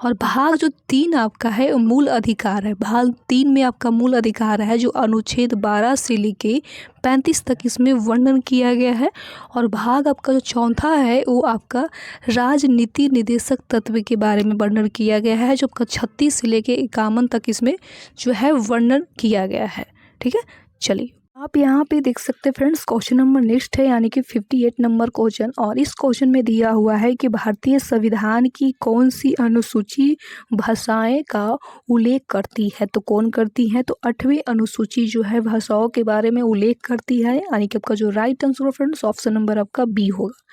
और भाग जो 3 आपका है मूल अधिकार है। भाग 3 में आपका मूल अधिकार है जो अनुच्छेद 12 से लेके 35 तक इसमें वर्णन किया गया है। और भाग आपका जो चौथा है वो आपका राजनीति निर्देशक तत्व के बारे में वर्णन किया गया है, जो आपका 36 से लेके 51 तक इसमें जो है वर्णन किया गया है। ठीक है, चलिए आप यहाँ पे देख सकते हैं फ्रेंड्स, क्वेश्चन नंबर नेक्स्ट है यानी कि 58 नंबर क्वेश्चन। और इस क्वेश्चन में दिया हुआ है कि भारतीय संविधान की कौन सी अनुसूची भाषाएं का उल्लेख करती है। तो कौन करती है, तो 8वीं अनुसूची जो है भाषाओं के बारे में उल्लेख करती है। यानी कि आपका जो right answer friends option number आपका बी होगा।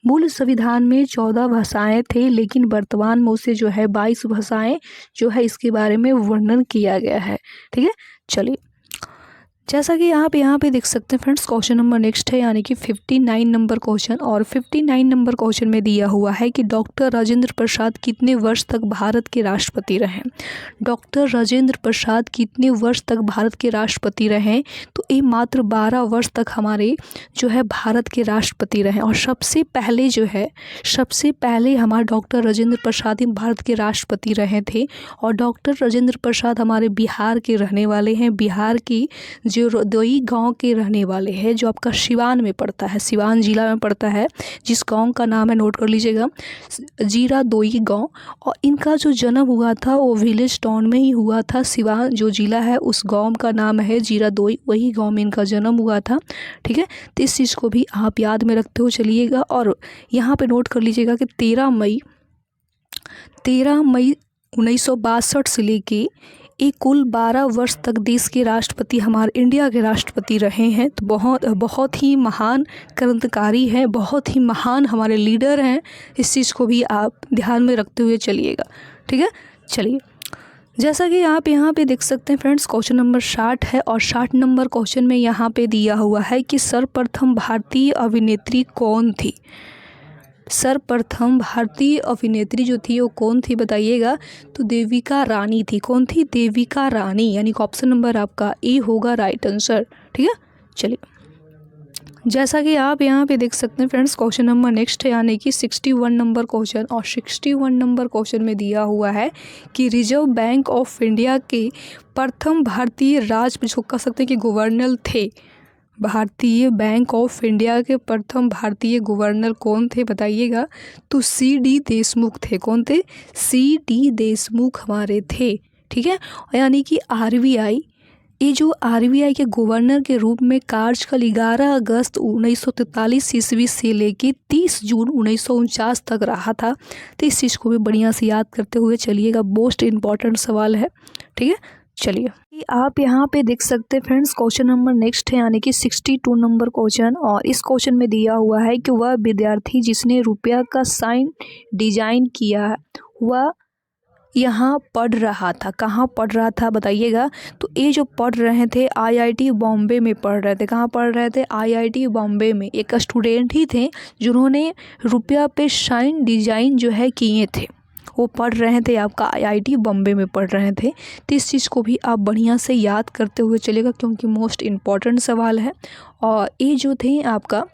मूल संविधान में 14 भाषाएं थे, लेकिन वर्तमान में उसे जो है 22 भाषाएं जो है इसके बारे में वर्णन किया गया है। ठीक है, चलिए जैसा कि आप यहाँ पे देख सकते हैं फ्रेंड्स, क्वेश्चन नंबर नेक्स्ट है यानी कि 59 नंबर क्वेश्चन। और 59 नंबर क्वेश्चन में दिया हुआ है कि डॉक्टर राजेंद्र प्रसाद कितने वर्ष तक भारत के राष्ट्रपति रहे। डॉक्टर राजेंद्र प्रसाद कितने वर्ष तक भारत के राष्ट्रपति रहे, तो ये मात्र 12 वर्ष तक हमारे जो है भारत के राष्ट्रपति रहे। और सबसे पहले हमारे डॉक्टर राजेंद्र प्रसाद ही भारत के राष्ट्रपति रहे थे। और डॉक्टर राजेंद्र प्रसाद हमारे बिहार के रहने वाले हैं, बिहार की जो रदोई गांव के रहने वाले हैं, जो आपका सिवान में पड़ता है, सिवान जिला में पड़ता है, जिस गांव का नाम है नोट कर लीजिएगा जीरादोई गांव। और इनका जो जन्म हुआ था वो विलेज टाउन में ही हुआ था। सिवान जो जिला है उस गांव का नाम है जीरादोई, वही गांव में इनका जन्म हुआ था। ठीक है, तो इस चीज़ को भी आप याद में रखते हो चलिएगा। और यहाँ पे नोट कर लीजिएगा कि 13 मई 1962 से लेके ये कुल 12 वर्ष तक देश के राष्ट्रपति हमारे इंडिया के राष्ट्रपति रहे हैं। तो बहुत ही महान क्रांतिकारी हैं, बहुत ही महान हमारे लीडर हैं। इस चीज़ को भी आप ध्यान में रखते हुए चलिएगा। ठीक है, चलिए जैसा कि आप यहाँ पे देख सकते हैं फ्रेंड्स, क्वेश्चन नंबर 60 है। और 60 नंबर क्वेश्चन में यहाँ पे दिया हुआ है कि सर्वप्रथम भारतीय अभिनेत्री कौन थी। सर्वप्रथम भारतीय अभिनेत्री जो थी वो कौन थी बताइएगा, तो देविका रानी थी। कौन थी, देविका रानी। यानी कि ऑप्शन नंबर आपका ए होगा राइट आंसर। ठीक है, चलिए जैसा कि आप यहाँ पे देख सकते हैं फ्रेंड्स, क्वेश्चन नंबर नेक्स्ट है यानी कि 61 नंबर क्वेश्चन। और 61 नंबर क्वेश्चन में दिया हुआ है कि रिजर्व बैंक ऑफ इंडिया के प्रथम भारतीय जिसको कह सकते हैं कि गवर्नर थे। भारतीय बैंक ऑफ इंडिया के प्रथम भारतीय गवर्नर कौन थे बताइएगा, तो सी डी देशमुख थे। कौन थे, सी डी देशमुख हमारे थे। ठीक है। यानी कि आरबीआई, ये जो आरबीआई के गवर्नर के रूप में कार्यकाल 11 अगस्त 1943 ईस्वी से लेके 30 जून 1949 तक रहा था। तो इस चीज़ को भी बढ़िया से याद करते हुए चलिएगा, मोस्ट इम्पॉर्टेंट सवाल है, ठीक है। चलिए आप यहाँ पे देख सकते हैं फ्रेंड्स, क्वेश्चन नंबर नेक्स्ट है, यानी कि 62 नंबर क्वेश्चन। और इस क्वेश्चन में दिया हुआ है कि वह विद्यार्थी जिसने रुपया का साइन डिजाइन किया वह यहाँ पढ़ रहा था। कहाँ पढ़ रहा था बताइएगा। तो ये जो पढ़ रहे थे आईआईटी बॉम्बे में पढ़ रहे थे। कहाँ पढ़ रहे थे? आईआईटी बॉम्बे में। एक स्टूडेंट ही थे जिन्होंने रुपया पे साइन डिजाइन जो है किए थे, वो पढ़ रहे थे आपका आईआईटी बॉम्बे में पढ़ रहे थे। तो इस चीज़ को भी आप बढ़िया से याद करते हुए चलेगा, क्योंकि मोस्ट इम्पॉर्टेंट सवाल है। और ये जो थे आपका,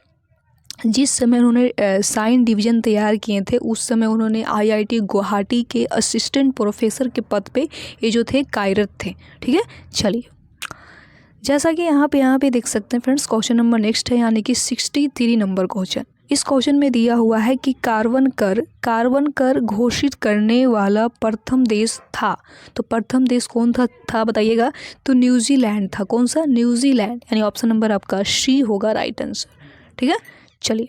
जिस समय उन्होंने साइन डिवीज़न तैयार किए थे उस समय उन्होंने आईआईटी गुवाहाटी के असिस्टेंट प्रोफेसर के पद पे ये जो थे कार्यरत थे, ठीक है। चलिए जैसा कि यहाँ पे देख सकते हैं फ्रेंड्स, क्वेश्चन नंबर नेक्स्ट है, यानी कि 63 नंबर क्वेश्चन। इस क्वेश्चन में दिया हुआ है कि कार्बन कर घोषित करने वाला प्रथम देश था। तो प्रथम देश कौन था बताइएगा। तो न्यूजीलैंड था। कौन सा? न्यूजीलैंड। यानी ऑप्शन नंबर आपका सी होगा राइट आंसर, ठीक है। चलिए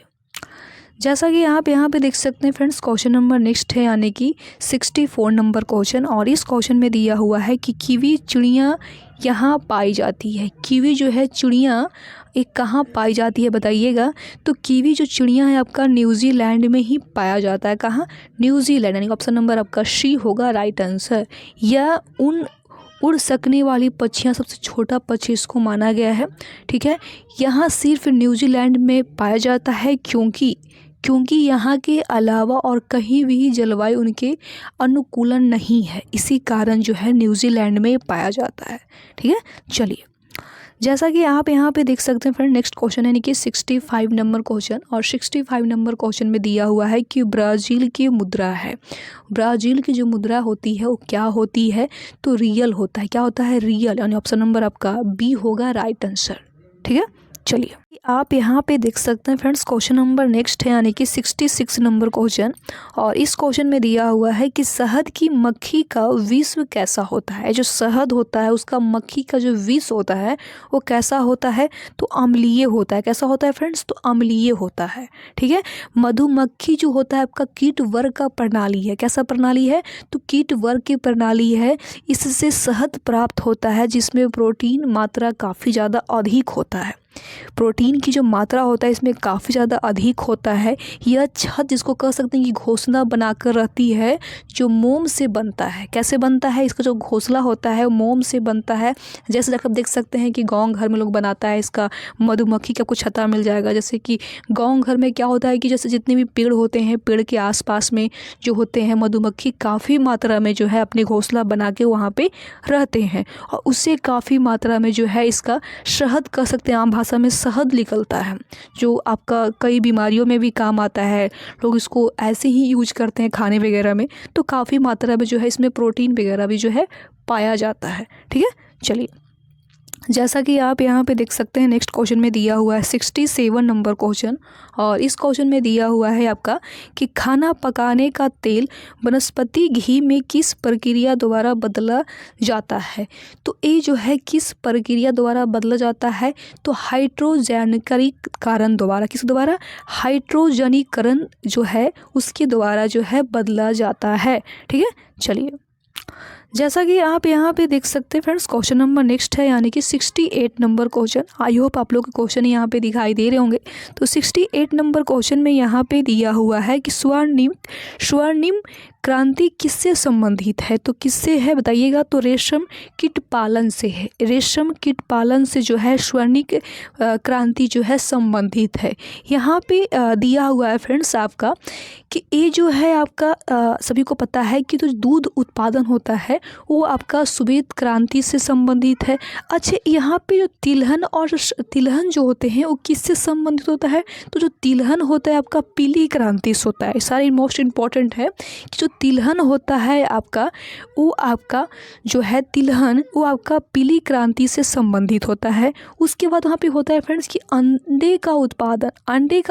जैसा कि आप यहाँ पे देख सकते हैं फ्रेंड्स, क्वेश्चन नंबर नेक्स्ट है, यानी कि 64 नंबर क्वेश्चन। और इस क्वेश्चन में दिया हुआ है कि कीवी चिड़िया यहाँ पाई जाती है। कीवी जो है चिड़िया एक कहाँ पाई जाती है बताइएगा। तो कीवी जो चिड़िया है आपका न्यूजीलैंड में ही पाया जाता है। कहाँ? न्यूजीलैंड। यानी ऑप्शन नंबर आपका सी होगा राइट आंसर। या उड़ सकने वाली पक्षियाँ सबसे छोटा पक्षी इसको माना गया है, ठीक है। यहाँ सिर्फ न्यूजीलैंड में पाया जाता है क्योंकि यहाँ के अलावा और कहीं भी जलवायु उनके अनुकूलन नहीं है, इसी कारण जो है न्यूजीलैंड में पाया जाता है, ठीक है। चलिए जैसा कि आप यहाँ पे देख सकते हैं फ्रेंड, नेक्स्ट क्वेश्चन है, यानी कि 65 नंबर क्वेश्चन। और 65 नंबर क्वेश्चन में दिया हुआ है कि ब्राज़ील की मुद्रा है। ब्राज़ील की जो मुद्रा होती है वो क्या होती है? तो रियल होता है। क्या होता है? रियल। यानी ऑप्शन नंबर आपका बी होगा राइट आंसर, ठीक है। चलिए आप यहाँ पे देख सकते हैं फ्रेंड्स, क्वेश्चन नंबर नेक्स्ट है, यानी कि 66 नंबर क्वेश्चन। और इस क्वेश्चन में दिया हुआ है कि शहद की मक्खी का विष कैसा होता है। जो शहद होता है उसका मक्खी का जो विष होता है वो कैसा होता है? तो अम्लीय होता है। कैसा होता है फ्रेंड्स? तो अम्लीय होता है, ठीक है। मधुमक्खी जो होता है आपका कीट वर्ग का प्रणाली है। कैसा प्रणाली है? तो कीट वर्ग की प्रणाली है। इससे शहद प्राप्त होता है जिसमें प्रोटीन मात्रा काफ़ी ज़्यादा अधिक होता है। प्रोटीन की जो मात्रा होता है इसमें काफ़ी ज़्यादा अधिक होता है। यह छत जिसको कह सकते हैं कि घोंसला बनाकर रहती है, जो मोम से बनता है। कैसे बनता है? इसका जो घोंसला होता है वो मोम से बनता है। जैसे आप देख सकते हैं कि गांव घर में लोग बनाता है इसका, मधुमक्खी का कुछ छत्ता मिल जाएगा। जैसे कि गांव घर में क्या होता है कि जैसे जितने भी पेड़ होते हैं, पेड़ के आसपास में जो होते हैं मधुमक्खी काफ़ी मात्रा में जो है अपने घोंसला बना के वहाँ पे रहते हैं, और उससे काफ़ी मात्रा में जो है इसका शहद कह सकते हैं, आम भाषा में शहद निकलता है, जो आपका कई बीमारियों में भी काम आता है। लोग इसको ऐसे ही यूज करते हैं खाने वगैरह में। तो काफ़ी मात्रा में जो है इसमें प्रोटीन वगैरह भी जो है पाया जाता है, ठीक है। चलिए जैसा कि आप यहाँ पे देख सकते हैं, नेक्स्ट क्वेश्चन में दिया हुआ है 67 नंबर क्वेश्चन। और इस क्वेश्चन में दिया हुआ है आपका कि खाना पकाने का तेल वनस्पति घी में किस प्रक्रिया द्वारा बदला जाता है। तो ये जो है किस प्रक्रिया द्वारा बदला जाता है? तो हाइड्रोजनीकरण द्वारा। किस द्वारा? हाइड्रोजनीकरण जो है उसके द्वारा जो है बदला जाता है, ठीक है। चलिए जैसा कि आप यहाँ पे देख सकते हैं फ्रेंड्स, क्वेश्चन नंबर नेक्स्ट है, यानी कि 68 नंबर क्वेश्चन। आई होप आप लोग के क्वेश्चन यहाँ पे दिखाई दे रहे होंगे। तो 68 नंबर क्वेश्चन में यहाँ पे दिया हुआ है कि स्वर्णिम क्रांति किससे संबंधित है। तो किससे है बताइएगा। तो रेशम कीट पालन से है। रेशम कीट पालन से जो है स्वर्णिम क्रांति जो है संबंधित है। यहाँ पे दिया हुआ है फ्रेंड्स आपका कि ये जो है आपका सभी को पता है कि जो दूध उत्पादन होता है वो आपका श्वेत क्रांति से संबंधित है। अच्छा यहाँ पे जो तिलहन जो होते हैं वो किससे संबंधित होता है। तो जो तिलहन होता है आपका पीली क्रांति से होता है। सारे मोस्ट इम्पॉर्टेंट है कि जो तिलहन होता है आपका वो आपका जो है तिलहन वो आपका पीली क्रांति से संबंधित होता है। उसके बाद वहाँ पे होता है फ्रेंड्स कि अंडे का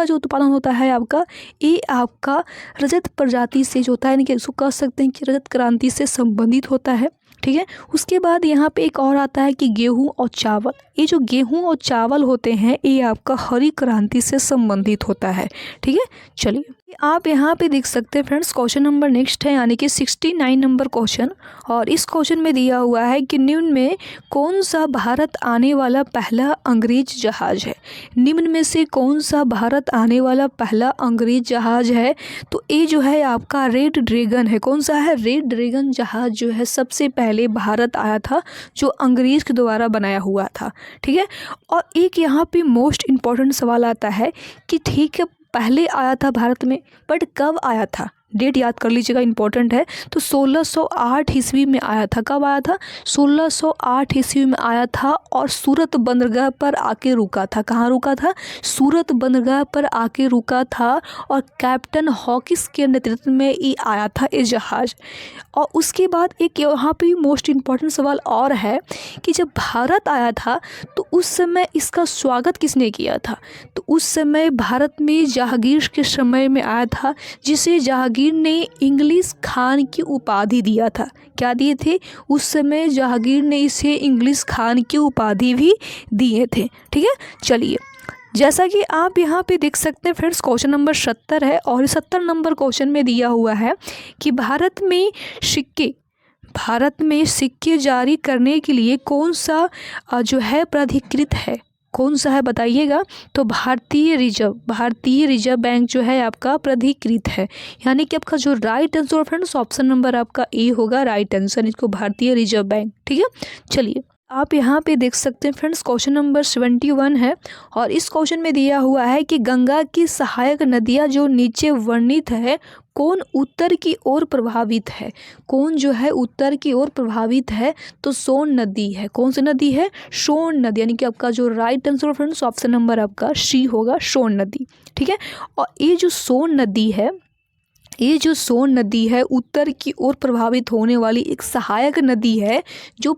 जो उत्पादन होता है आपका, ये आपका रजत प्रजाति से जो होता है, यानी कि इसको कह सकते हैं कि रजत क्रांति से संबंधित होता है, ठीक है। उसके बाद यहाँ पे एक और आता है कि गेहूँ और चावल। ये जो गेहूँ और चावल होते हैं ये आपका हरी क्रांति से संबंधित होता है, ठीक है। चलिए आप यहाँ पे देख सकते हैं फ्रेंड्स, क्वेश्चन नंबर नेक्स्ट है यानी कि 69 नंबर क्वेश्चन। और इस क्वेश्चन में दिया हुआ है कि निम्न में कौन सा भारत आने वाला पहला अंग्रेज जहाज है। निम्न में से कौन सा भारत आने वाला पहला अंग्रेज जहाज है। तो ये जो है आपका रेड ड्रैगन है। कौन सा है? रेड ड्रैगन जहाज जो है सबसे पहले भारत आया था, जो अंग्रेज के द्वारा बनाया हुआ था, ठीक है। और एक यहाँ पे मोस्ट इम्पॉर्टेंट सवाल आता है कि ठीक है पहले आया था भारत में, बट कब आया था? डेट याद कर लीजिएगा, इंपॉर्टेंट है। तो 1608 ईस्वी में आया था। कब आया था? 1608 ईस्वी में आया था और सूरत बंदरगाह पर आके रुका था। कहाँ रुका था? सूरत बंदरगाह पर आके रुका था और कैप्टन हॉकिंस के नेतृत्व में ये आया था ये जहाज़। और उसके बाद एक यहाँ पे मोस्ट इम्पॉर्टेंट सवाल और है कि जब भारत आया था तो उस समय इसका स्वागत किसने किया था। तो उस समय भारत में जहांगीर के समय में आया था, जिसे जहांगीर ने इंग्लिश खान की उपाधि दिया था। क्या दिए थे? उस समय जहांगीर ने इसे इंग्लिश खान की उपाधि भी दिए थे, ठीक है। चलिए जैसा कि आप यहाँ पे देख सकते हैं फ्रेंड्स, क्वेश्चन नंबर 70 है और 70 नंबर क्वेश्चन में दिया हुआ है कि भारत में सिक्के जारी करने के लिए कौन सा जो है प्राधिकृत है। कौन सा है बताइएगा? तो भारतीय रिजर्व बैंक जो है आपका प्राधिकृत है। यानी कि आपका जो right answer friends option number आपका ए होगा राइट आंसर, इसको भारतीय रिजर्व बैंक, ठीक है। चलिए आप यहाँ पे देख सकते हैं फ्रेंड्स, क्वेश्चन नंबर 71 है और इस क्वेश्चन में दिया हुआ है कि गंगा की सहायक नदियाँ जो नीचे वर्णित है कौन उत्तर की ओर प्रभावित है। कौन जो है उत्तर की ओर प्रभावित है? तो सोन नदी है। कौन सी नदी है? सोन नदी। यानी कि आपका जो right answer friends option number आपका सी होगा, सोन नदी, ठीक है। और ये जो सोन नदी है उत्तर की ओर प्रभावित होने वाली एक सहायक नदी है जो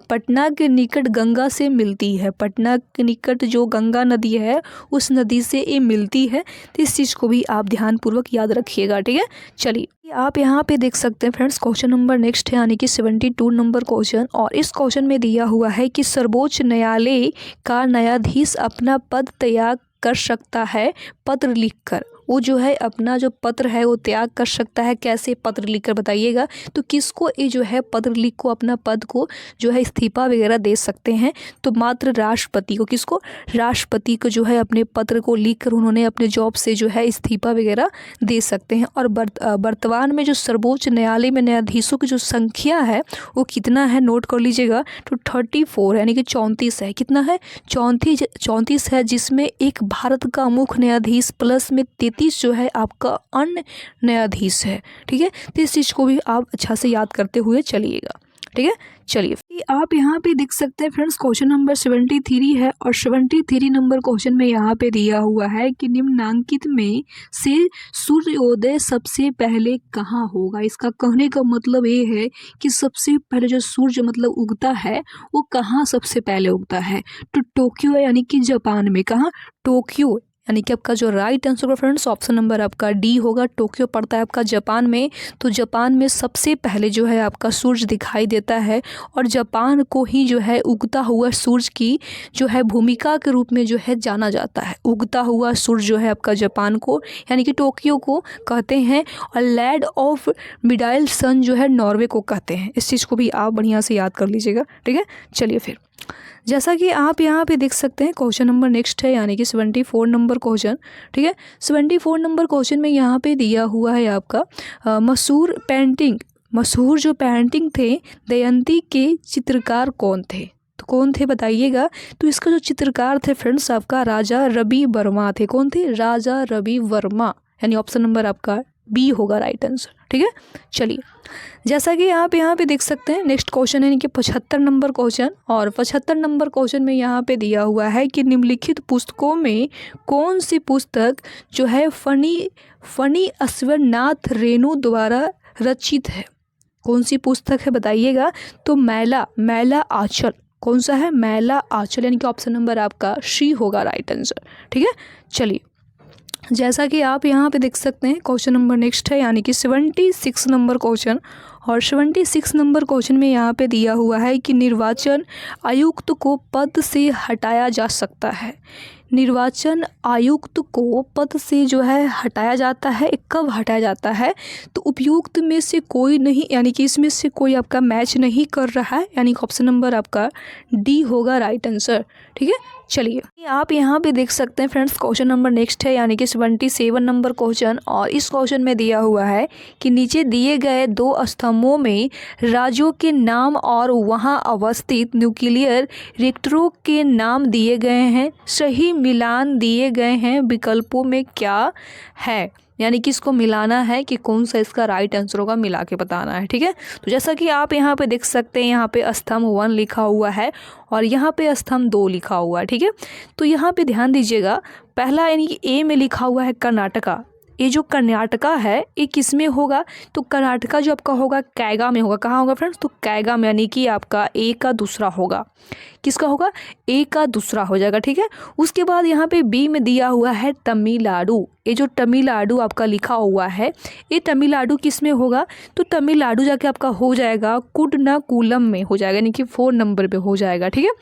पटना के निकट गंगा से मिलती है। पटना के निकट जो गंगा नदी है उस नदी से ये मिलती है। तो इस चीज़ को भी आप ध्यानपूर्वक याद रखिएगा, ठीक है। चलिए आप यहाँ पे देख सकते हैं फ्रेंड्स, क्वेश्चन नंबर नेक्स्ट है यानी कि 72 नंबर क्वेश्चन। और इस क्वेश्चन में दिया हुआ है कि सर्वोच्च न्यायालय का न्यायाधीश अपना पद त्याग कर सकता है पत्र लिखकर। वो जो है अपना जो पत्र है वो त्याग कर सकता है। कैसे पत्र लिखकर बताइएगा? तो किसको ये जो है पत्र लिख को अपना पद को जो है इस्तीफा वगैरह दे सकते हैं? तो मात्र राष्ट्रपति को। किसको? राष्ट्रपति को जो है अपने पत्र को लिख कर उन्होंने अपने जॉब से जो है इस्तीफा वगैरह दे सकते हैं। और वर्तमान में जो सर्वोच्च न्यायालय में न्यायाधीशों की जो संख्या है वो कितना है? नोट कर लीजिएगा। तो 34 यानी कि 34 है। कितना है? 34 है, जिसमें एक भारत का मुख्य न्यायाधीश प्लस में 33 जो है आपका अन्य न्यायाधीश है, ठीक है। तो इस चीज़ को भी आप अच्छा से याद करते हुए चलिएगा, ठीक है। चलिए आप यहाँ पे देख सकते हैं फ्रेंड्स, क्वेश्चन नंबर 73 है और 73 नंबर क्वेश्चन में यहाँ पे दिया हुआ है कि निम्नांकित में से सूर्योदय सबसे पहले कहाँ होगा। इसका कहने का मतलब ये है कि सबसे पहले जो सूर्य मतलब उगता है वो कहाँ सबसे पहले उगता है। तो टोक्यो यानी कि जापान में। कहाँ? टोक्यो यानी कि आपका जो right answer friends option number आपका डी होगा। टोक्यो पड़ता है आपका जापान में। तो जापान में सबसे पहले जो है आपका सूर्य दिखाई देता है और जापान को ही जो है उगता हुआ सूर्य की जो है भूमिका के रूप में जो है जाना जाता है। उगता हुआ सूर्य जो है आपका जापान को यानी कि टोक्यो को कहते हैं और लैंड ऑफ मिडाइल सन जो है नॉर्वे को कहते हैं। इस चीज़ को भी आप बढ़िया से याद कर लीजिएगा, ठीक है। चलिए फिर जैसा कि आप यहाँ पे देख सकते हैं, क्वेश्चन नंबर नेक्स्ट है यानी कि 74 नंबर क्वेश्चन, ठीक है। 74 नंबर क्वेश्चन में यहाँ पे दिया हुआ है आपका मशहूर जो पेंटिंग थे दमयंती के चित्रकार कौन थे। तो कौन थे बताइएगा? तो इसका जो चित्रकार थे फ्रेंड्स आपका राजा रवि वर्मा थे। कौन थे? राजा रवि वर्मा, यानी ऑप्शन नंबर आपका बी होगा राइट आंसर, ठीक है। चलिए जैसा कि आप यहाँ पे देख सकते हैं, नेक्स्ट क्वेश्चन है यानी कि 75 नंबर क्वेश्चन। और 75 नंबर क्वेश्चन में यहाँ पे दिया हुआ है कि निम्नलिखित पुस्तकों में कौन सी पुस्तक जो है फनी अश्वनाथ रेणु द्वारा रचित है। कौन सी पुस्तक है बताइएगा? तो मैला आंचल। कौन सा है? मैला आंचल, यानी कि ऑप्शन नंबर आपका सी होगा राइट आंसर, ठीक है। चलिए जैसा कि आप यहाँ पे देख सकते हैं क्वेश्चन नंबर नेक्स्ट है यानी कि 76 नंबर क्वेश्चन। और 76 नंबर क्वेश्चन में यहाँ पे दिया हुआ है कि निर्वाचन आयुक्त को पद से हटाया जा सकता है। निर्वाचन आयुक्त को पद से जो है हटाया जाता है, कब हटाया जाता है? तो उपयुक्त में से कोई नहीं, यानी कि इसमें से कोई आपका मैच नहीं कर रहा है, यानी कि ऑप्शन नंबर आपका डी होगा राइट आंसर। ठीक है, चलिए आप यहाँ पे देख सकते हैं फ्रेंड्स क्वेश्चन नंबर नेक्स्ट है यानी कि 77 नंबर क्वेश्चन। और इस क्वेश्चन में दिया हुआ है कि नीचे दिए गए 2 स्तंभों में राज्यों के नाम और वहाँ अवस्थित न्यूक्लियर रिएक्टरों के नाम दिए गए हैं, सही मिलान दिए गए हैं, विकल्पों में क्या है? यानी कि इसको मिलाना है कि कौन सा इसका राइट आंसर होगा, मिला के बताना है। ठीक है, तो जैसा कि आप यहाँ पे देख सकते हैं यहाँ पे स्तंभ 1 लिखा हुआ है और यहाँ पे स्तंभ 2 लिखा हुआ है। ठीक है, तो यहाँ पे ध्यान दीजिएगा, पहला यानी कि ए में लिखा हुआ है कर्नाटका। ये जो कर्नाटका है ये किस में होगा? तो कर्नाटका जो आपका होगा कैगा में होगा। कहाँ होगा फ्रेंड्स? तो कैगा में, यानी कि आपका ए का दूसरा होगा। किसका होगा? ए का दूसरा हो जाएगा। ठीक है, उसके बाद यहाँ पे बी में दिया हुआ है तमिलनाडु। ये जो तमिलनाडु आपका लिखा हुआ है ये तमिलनाडु किस में होगा? तो तमिलनाडु जाके आपका हो जाएगा कुडनाकुलम में हो जाएगा, यानी कि 4 नंबर पे हो जाएगा। ठीक है,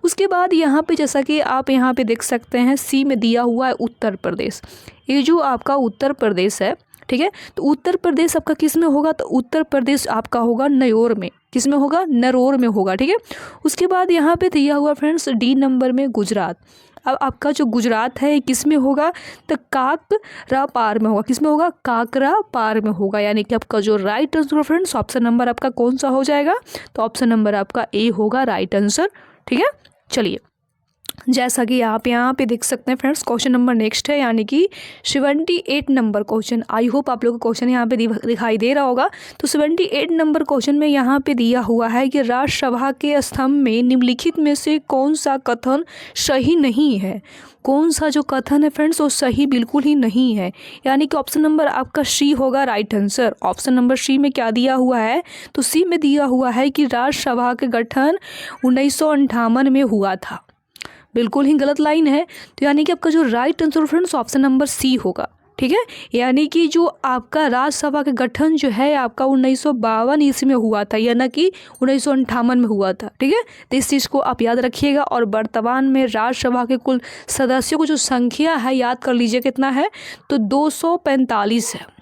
उसके बाद यहाँ पे जैसा कि आप यहाँ पे देख सकते हैं सी में दिया हुआ है उत्तर प्रदेश। ये जो आपका उत्तर प्रदेश है, ठीक है, तो उत्तर प्रदेश आपका किस में होगा? तो उत्तर प्रदेश आपका होगा नयोर में। किस में होगा? नरोर में होगा। ठीक है, उसके बाद यहाँ पे दिया हुआ फ्रेंड्स डी नंबर में गुजरात। अब आपका जो गुजरात है किस में होगा? तो काकरा पार में होगा। किस में होगा? काकरा पार में होगा, यानी कि आपका जो right answer friends option number आपका कौन सा हो जाएगा? तो ऑप्शन नंबर आपका ए होगा राइट आंसर। ठीक है, चलिए जैसा कि आप यहाँ पे देख सकते हैं फ्रेंड्स क्वेश्चन नंबर नेक्स्ट है यानी कि 78 नंबर क्वेश्चन। आई होप आप लोगों को क्वेश्चन यहाँ पे दिखाई दे रहा होगा। तो 78 नंबर क्वेश्चन में यहाँ पे दिया हुआ है कि राज्यसभा के स्तंभ में निम्नलिखित में से कौन सा कथन सही नहीं है? कौन सा जो कथन है फ्रेंड्स वो सही बिल्कुल ही नहीं है, यानी कि ऑप्शन नंबर आपका सी होगा right answer. Option number C में क्या दिया हुआ है? तो सी में दिया हुआ है कि राज्यसभा का गठन 1958 में हुआ था। बिल्कुल ही गलत लाइन है, तो यानी कि आपका जो right answer friends option number C होगा। ठीक है, यानी कि जो आपका राज्यसभा का गठन जो है आपका 1952 ईस्वी में हुआ था, यानी कि 1958 में हुआ था। ठीक है, तो इस चीज़ को आप याद रखिएगा। और वर्तमान में राज्यसभा के कुल सदस्यों की जो संख्या है याद कर लीजिए कितना है? तो 245 है।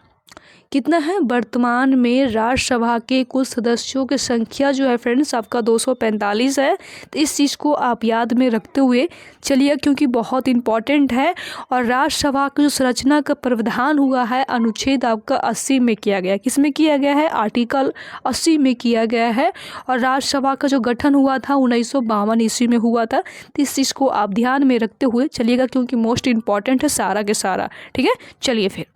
कितना है? वर्तमान में राज्यसभा के कुल सदस्यों की संख्या जो है फ्रेंड्स आपका 245 है। तो इस चीज़ को आप याद में रखते हुए चलिए, क्योंकि बहुत इंपॉर्टेंट है। और राज्यसभा की जो संरचना का प्रावधान हुआ है अनुच्छेद आपका 80 में किया गया है। किस में किया गया है? आर्टिकल 80 में किया गया है। और राज्यसभा का जो गठन हुआ था 1952 ईस्वी में हुआ था। तो इस चीज़ को आप ध्यान में रखते हुए चलिएगा, क्योंकि मोस्ट इंपॉर्टेंट है सारा के सारा। ठीक है, चलिए फिर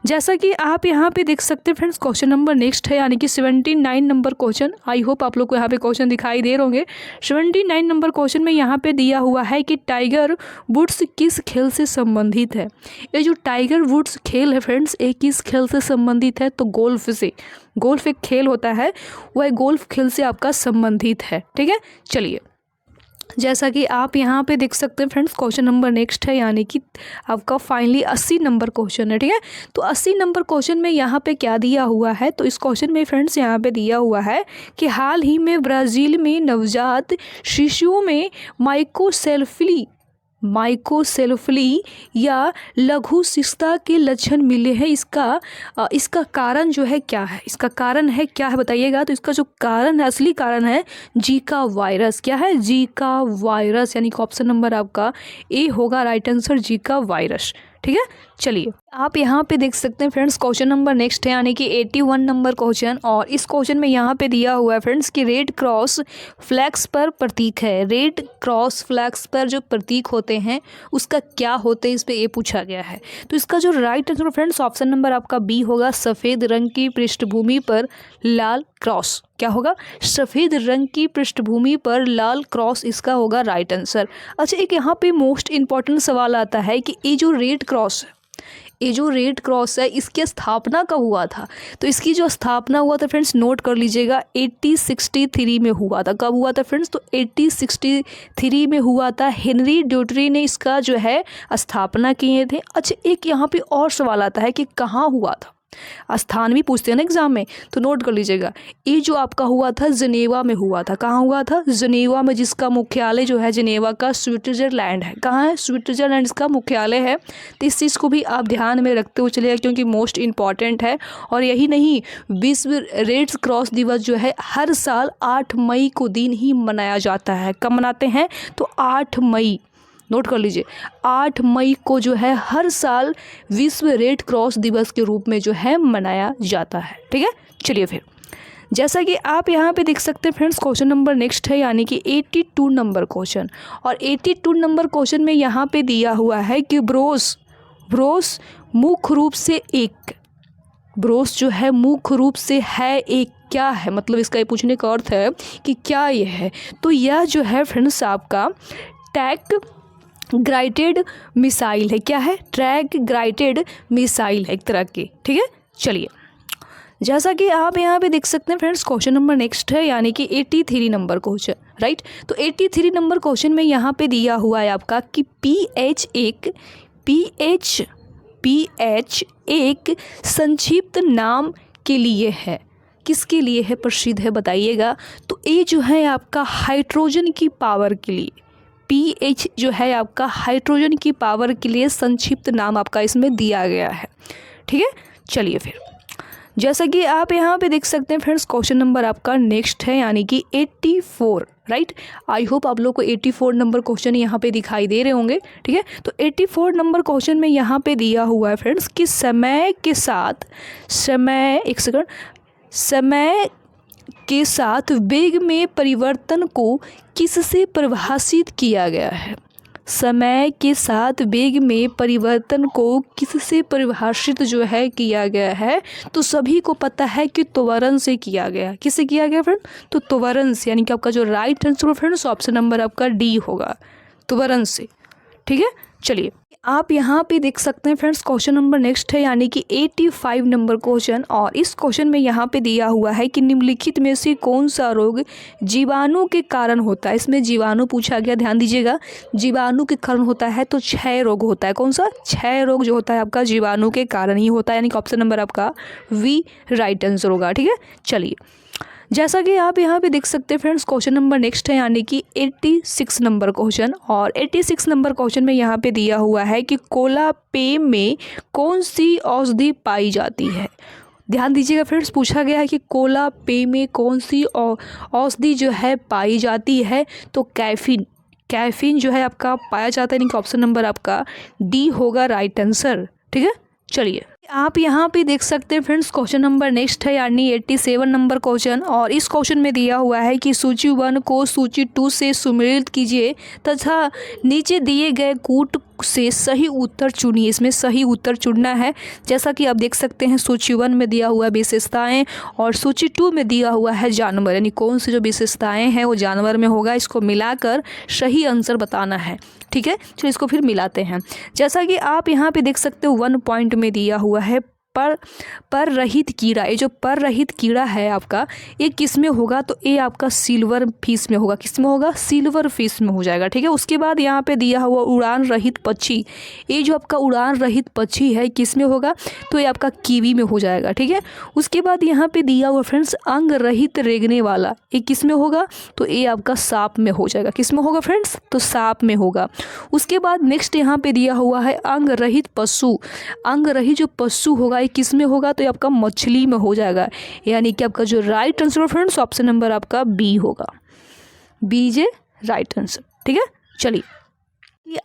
जैसा कि आप यहाँ पे देख सकते हैं फ्रेंड्स क्वेश्चन नंबर नेक्स्ट है यानी कि 79 नंबर क्वेश्चन। आई होप आप लोग को यहाँ पे क्वेश्चन दिखाई दे रहे होंगे। 79 नंबर क्वेश्चन में यहाँ पे दिया हुआ है कि टाइगर वुड्स किस खेल से संबंधित है? ये जो टाइगर वुड्स खेल है फ्रेंड्स ये किस खेल से संबंधित है? तो गोल्फ से। गोल्फ एक खेल होता है, वह गोल्फ खेल से आपका संबंधित है। ठीक है, चलिए जैसा कि आप यहाँ पे देख सकते हैं फ्रेंड्स क्वेश्चन नंबर नेक्स्ट है यानी कि आपका फाइनली 80 नंबर क्वेश्चन है। ठीक है, तो 80 नंबर क्वेश्चन में यहाँ पे क्या दिया हुआ है? तो इस क्वेश्चन में फ्रेंड्स यहाँ पे दिया हुआ है कि हाल ही में ब्राज़ील में नवजात शिशुओं में माइक्रोसेफली या लघु शिशुता के लक्षण मिले हैं। इसका कारण जो है क्या है? इसका कारण है क्या है बताइएगा? तो इसका जो कारण है, असली कारण है जीका वायरस। क्या है? जीका वायरस, यानी कि ऑप्शन नंबर आपका ए होगा राइट आंसर, जीका वायरस। ठीक है, चलिए आप यहाँ पे देख सकते हैं फ्रेंड्स क्वेश्चन नंबर नेक्स्ट है यानी कि 81 नंबर क्वेश्चन। और इस क्वेश्चन में यहाँ पे दिया हुआ है फ्रेंड्स कि रेड क्रॉस फ्लैग्स पर प्रतीक है। रेड क्रॉस फ्लैग्स पर जो प्रतीक होते हैं उसका क्या होते हैं, इस पर ये पूछा गया है। तो इसका जो right answer friends option number आपका बी होगा, सफ़ेद रंग की पृष्ठभूमि पर लाल क्रॉस। क्या होगा? सफ़ेद रंग की पृष्ठभूमि पर लाल क्रॉस इसका होगा राइट आंसर। अच्छा, एक यहाँ पे मोस्ट इंपॉर्टेंट सवाल आता है कि ये जो रेड क्रॉस है ये जो रेड क्रॉस है इसकी स्थापना कब हुआ था? तो इसकी जो स्थापना हुआ था फ्रेंड्स, नोट कर लीजिएगा, 1863 में हुआ था। कब हुआ था फ्रेंड्स? तो 1863 में हुआ था। हेनरी ड्यूटरी ने इसका जो है स्थापना किए थे। अच्छा, एक यहाँ पे और सवाल आता है कि कहाँ हुआ था, स्थान भी पूछते हैं ना एग्जाम में, तो नोट कर लीजिएगा। ये जो आपका हुआ था जनेवा में हुआ था। कहाँ हुआ था? जनेवा में, जिसका मुख्यालय जो है जनेवा का स्विट्जरलैंड है। कहाँ है? स्विट्जरलैंड इसका मुख्यालय है। तो इस चीज़ को भी आप ध्यान में रखते हुए चलिएगा क्योंकि मोस्ट इम्पॉर्टेंट है। और यही नहीं, विश्व रेड क्रॉस दिवस जो है हर साल 8 मई को दिन ही मनाया जाता है। कब मनाते हैं? तो 8 मई, नोट कर लीजिए, 8 मई को जो है हर साल विश्व रेड क्रॉस दिवस के रूप में जो है मनाया जाता है। ठीक है, चलिए फिर जैसा कि आप यहाँ पे देख सकते हैं फ्रेंड्स, क्वेश्चन नंबर नेक्स्ट है यानी कि 82 नंबर क्वेश्चन। और 82 नंबर क्वेश्चन में यहाँ पे दिया हुआ है कि ब्रोस मुख्य रूप से एक, ब्रोस जो है मुख्य रूप से है एक, क्या है? मतलब इसका ये पूछने का अर्थ है कि क्या ये है। तो यह जो है फ्रेंड्स आपका टैग ग्राइटेड मिसाइल है। क्या है? ट्रैग ग्राइटेड मिसाइल है एक तरह की। ठीक है, चलिए जैसा कि आप यहाँ पे देख सकते हैं फ्रेंड्स, क्वेश्चन नंबर नेक्स्ट है यानी कि 83 नंबर क्वेश्चन, राइट। तो 83 नंबर क्वेश्चन में यहाँ पे दिया हुआ है आपका कि पीएच एक संक्षिप्त नाम के लिए है। किसके लिए है? प्रसिद्ध है, बताइएगा। तो ए जो है आपका हाइड्रोजन की पावर के लिए, पीएच जो है आपका हाइड्रोजन की पावर के लिए संक्षिप्त नाम आपका इसमें दिया गया है। ठीक है, चलिए फिर जैसा कि आप यहाँ पे देख सकते हैं फ्रेंड्स, क्वेश्चन नंबर आपका नेक्स्ट है यानी कि 84, राइट। आई होप आप लोग को 84 नंबर क्वेश्चन यहाँ पे दिखाई दे रहे होंगे। ठीक है, तो 84 नंबर क्वेश्चन में यहाँ पे दिया हुआ है फ्रेंड्स कि समय के साथ वेग में परिवर्तन को किससे परिभाषित किया गया है? समय के साथ वेग में परिवर्तन को किससे परिभाषित जो है किया गया है? तो सभी को पता है कि त्वरण से किया गया। किससे किया गया फ्रेंड? तो त्वरण से, यानी कि आपका जो right answer friends option number आपका डी होगा, त्वरण से। ठीक है, चलिए आप यहाँ पे देख सकते हैं फ्रेंड्स, क्वेश्चन नंबर नेक्स्ट है यानी कि 85 नंबर क्वेश्चन। और इस क्वेश्चन में यहाँ पे दिया हुआ है कि निम्नलिखित में से कौन सा रोग जीवाणु के कारण होता है? इसमें जीवाणु पूछा गया, ध्यान दीजिएगा। जीवाणु के कारण होता है तो क्षय रोग होता है। कौन सा? क्षय रोग जो होता है आपका जीवाणु के कारण ही होता है, यानी कि ऑप्शन नंबर आपका वी राइट आंसर होगा। ठीक है, चलिए जैसा कि आप यहाँ पे देख सकते हैं फ्रेंड्स, क्वेश्चन नंबर नेक्स्ट है यानी कि 86 नंबर क्वेश्चन। और 86 नंबर क्वेश्चन में यहाँ पे दिया हुआ है कि कोला पेय में कौन सी औषधि पाई जाती है? ध्यान दीजिएगा फ्रेंड्स, पूछा गया है कि कोला पेय में कौन सी औषधि जो है पाई जाती है? तो कैफीन जो है आपका पाया जाता है, यानी कि ऑप्शन नंबर आपका डी होगा राइट आंसर। ठीक है, चलिए आप यहाँ पे देख सकते हैं फ्रेंड्स, क्वेश्चन नंबर नेक्स्ट है यानी 87 नंबर क्वेश्चन। और इस क्वेश्चन में दिया हुआ है कि सूची 1 को सूची 2 से सुमेलित कीजिए तथा नीचे दिए गए कूट से सही उत्तर चुनिए। इसमें सही उत्तर चुनना है। जैसा कि आप देख सकते हैं, सूची 1 में दिया हुआ विशेषताएं और सूची 2 में दिया हुआ है जानवर, यानी कौन सी जो विशेषताएं हैं वो जानवर में होगा। इसको मिलाकर सही आंसर बताना है। ठीक है, चलिए इसको फिर मिलाते हैं। जैसा कि आप यहाँ पे देख सकते हो 1 पॉइंट में दिया हुआ है पर रहित कीड़ा। ये जो पर रहित कीड़ा है आपका, ये किस में होगा? तो ये आपका सिल्वर फिश में होगा। किस में होगा? सिल्वर फिश में हो जाएगा। ठीक है, उसके बाद यहाँ पे दिया हुआ उड़ान रहित पक्षी। ये जो आपका उड़ान रहित पक्षी है किस में होगा? तो ये आपका कीवी में हो जाएगा। ठीक है, उसके बाद यहाँ पे दिया हुआ फ्रेंड्स अंग रहित रेंगने वाला, ये किस में होगा? तो ये आपका सांप में हो जाएगा। किस में होगा फ्रेंड्स? तो सांप में होगा। उसके बाद नेक्स्ट यहाँ पे दिया हुआ है अंग रहित पशु। अंग रहित जो पशु होगा किस में होगा? तो ये आपका मछली में हो जाएगा, यानी कि आपका जो right answer friends option number आपका बी होगा, बी जे राइट आंसर। ठीक है, चलिए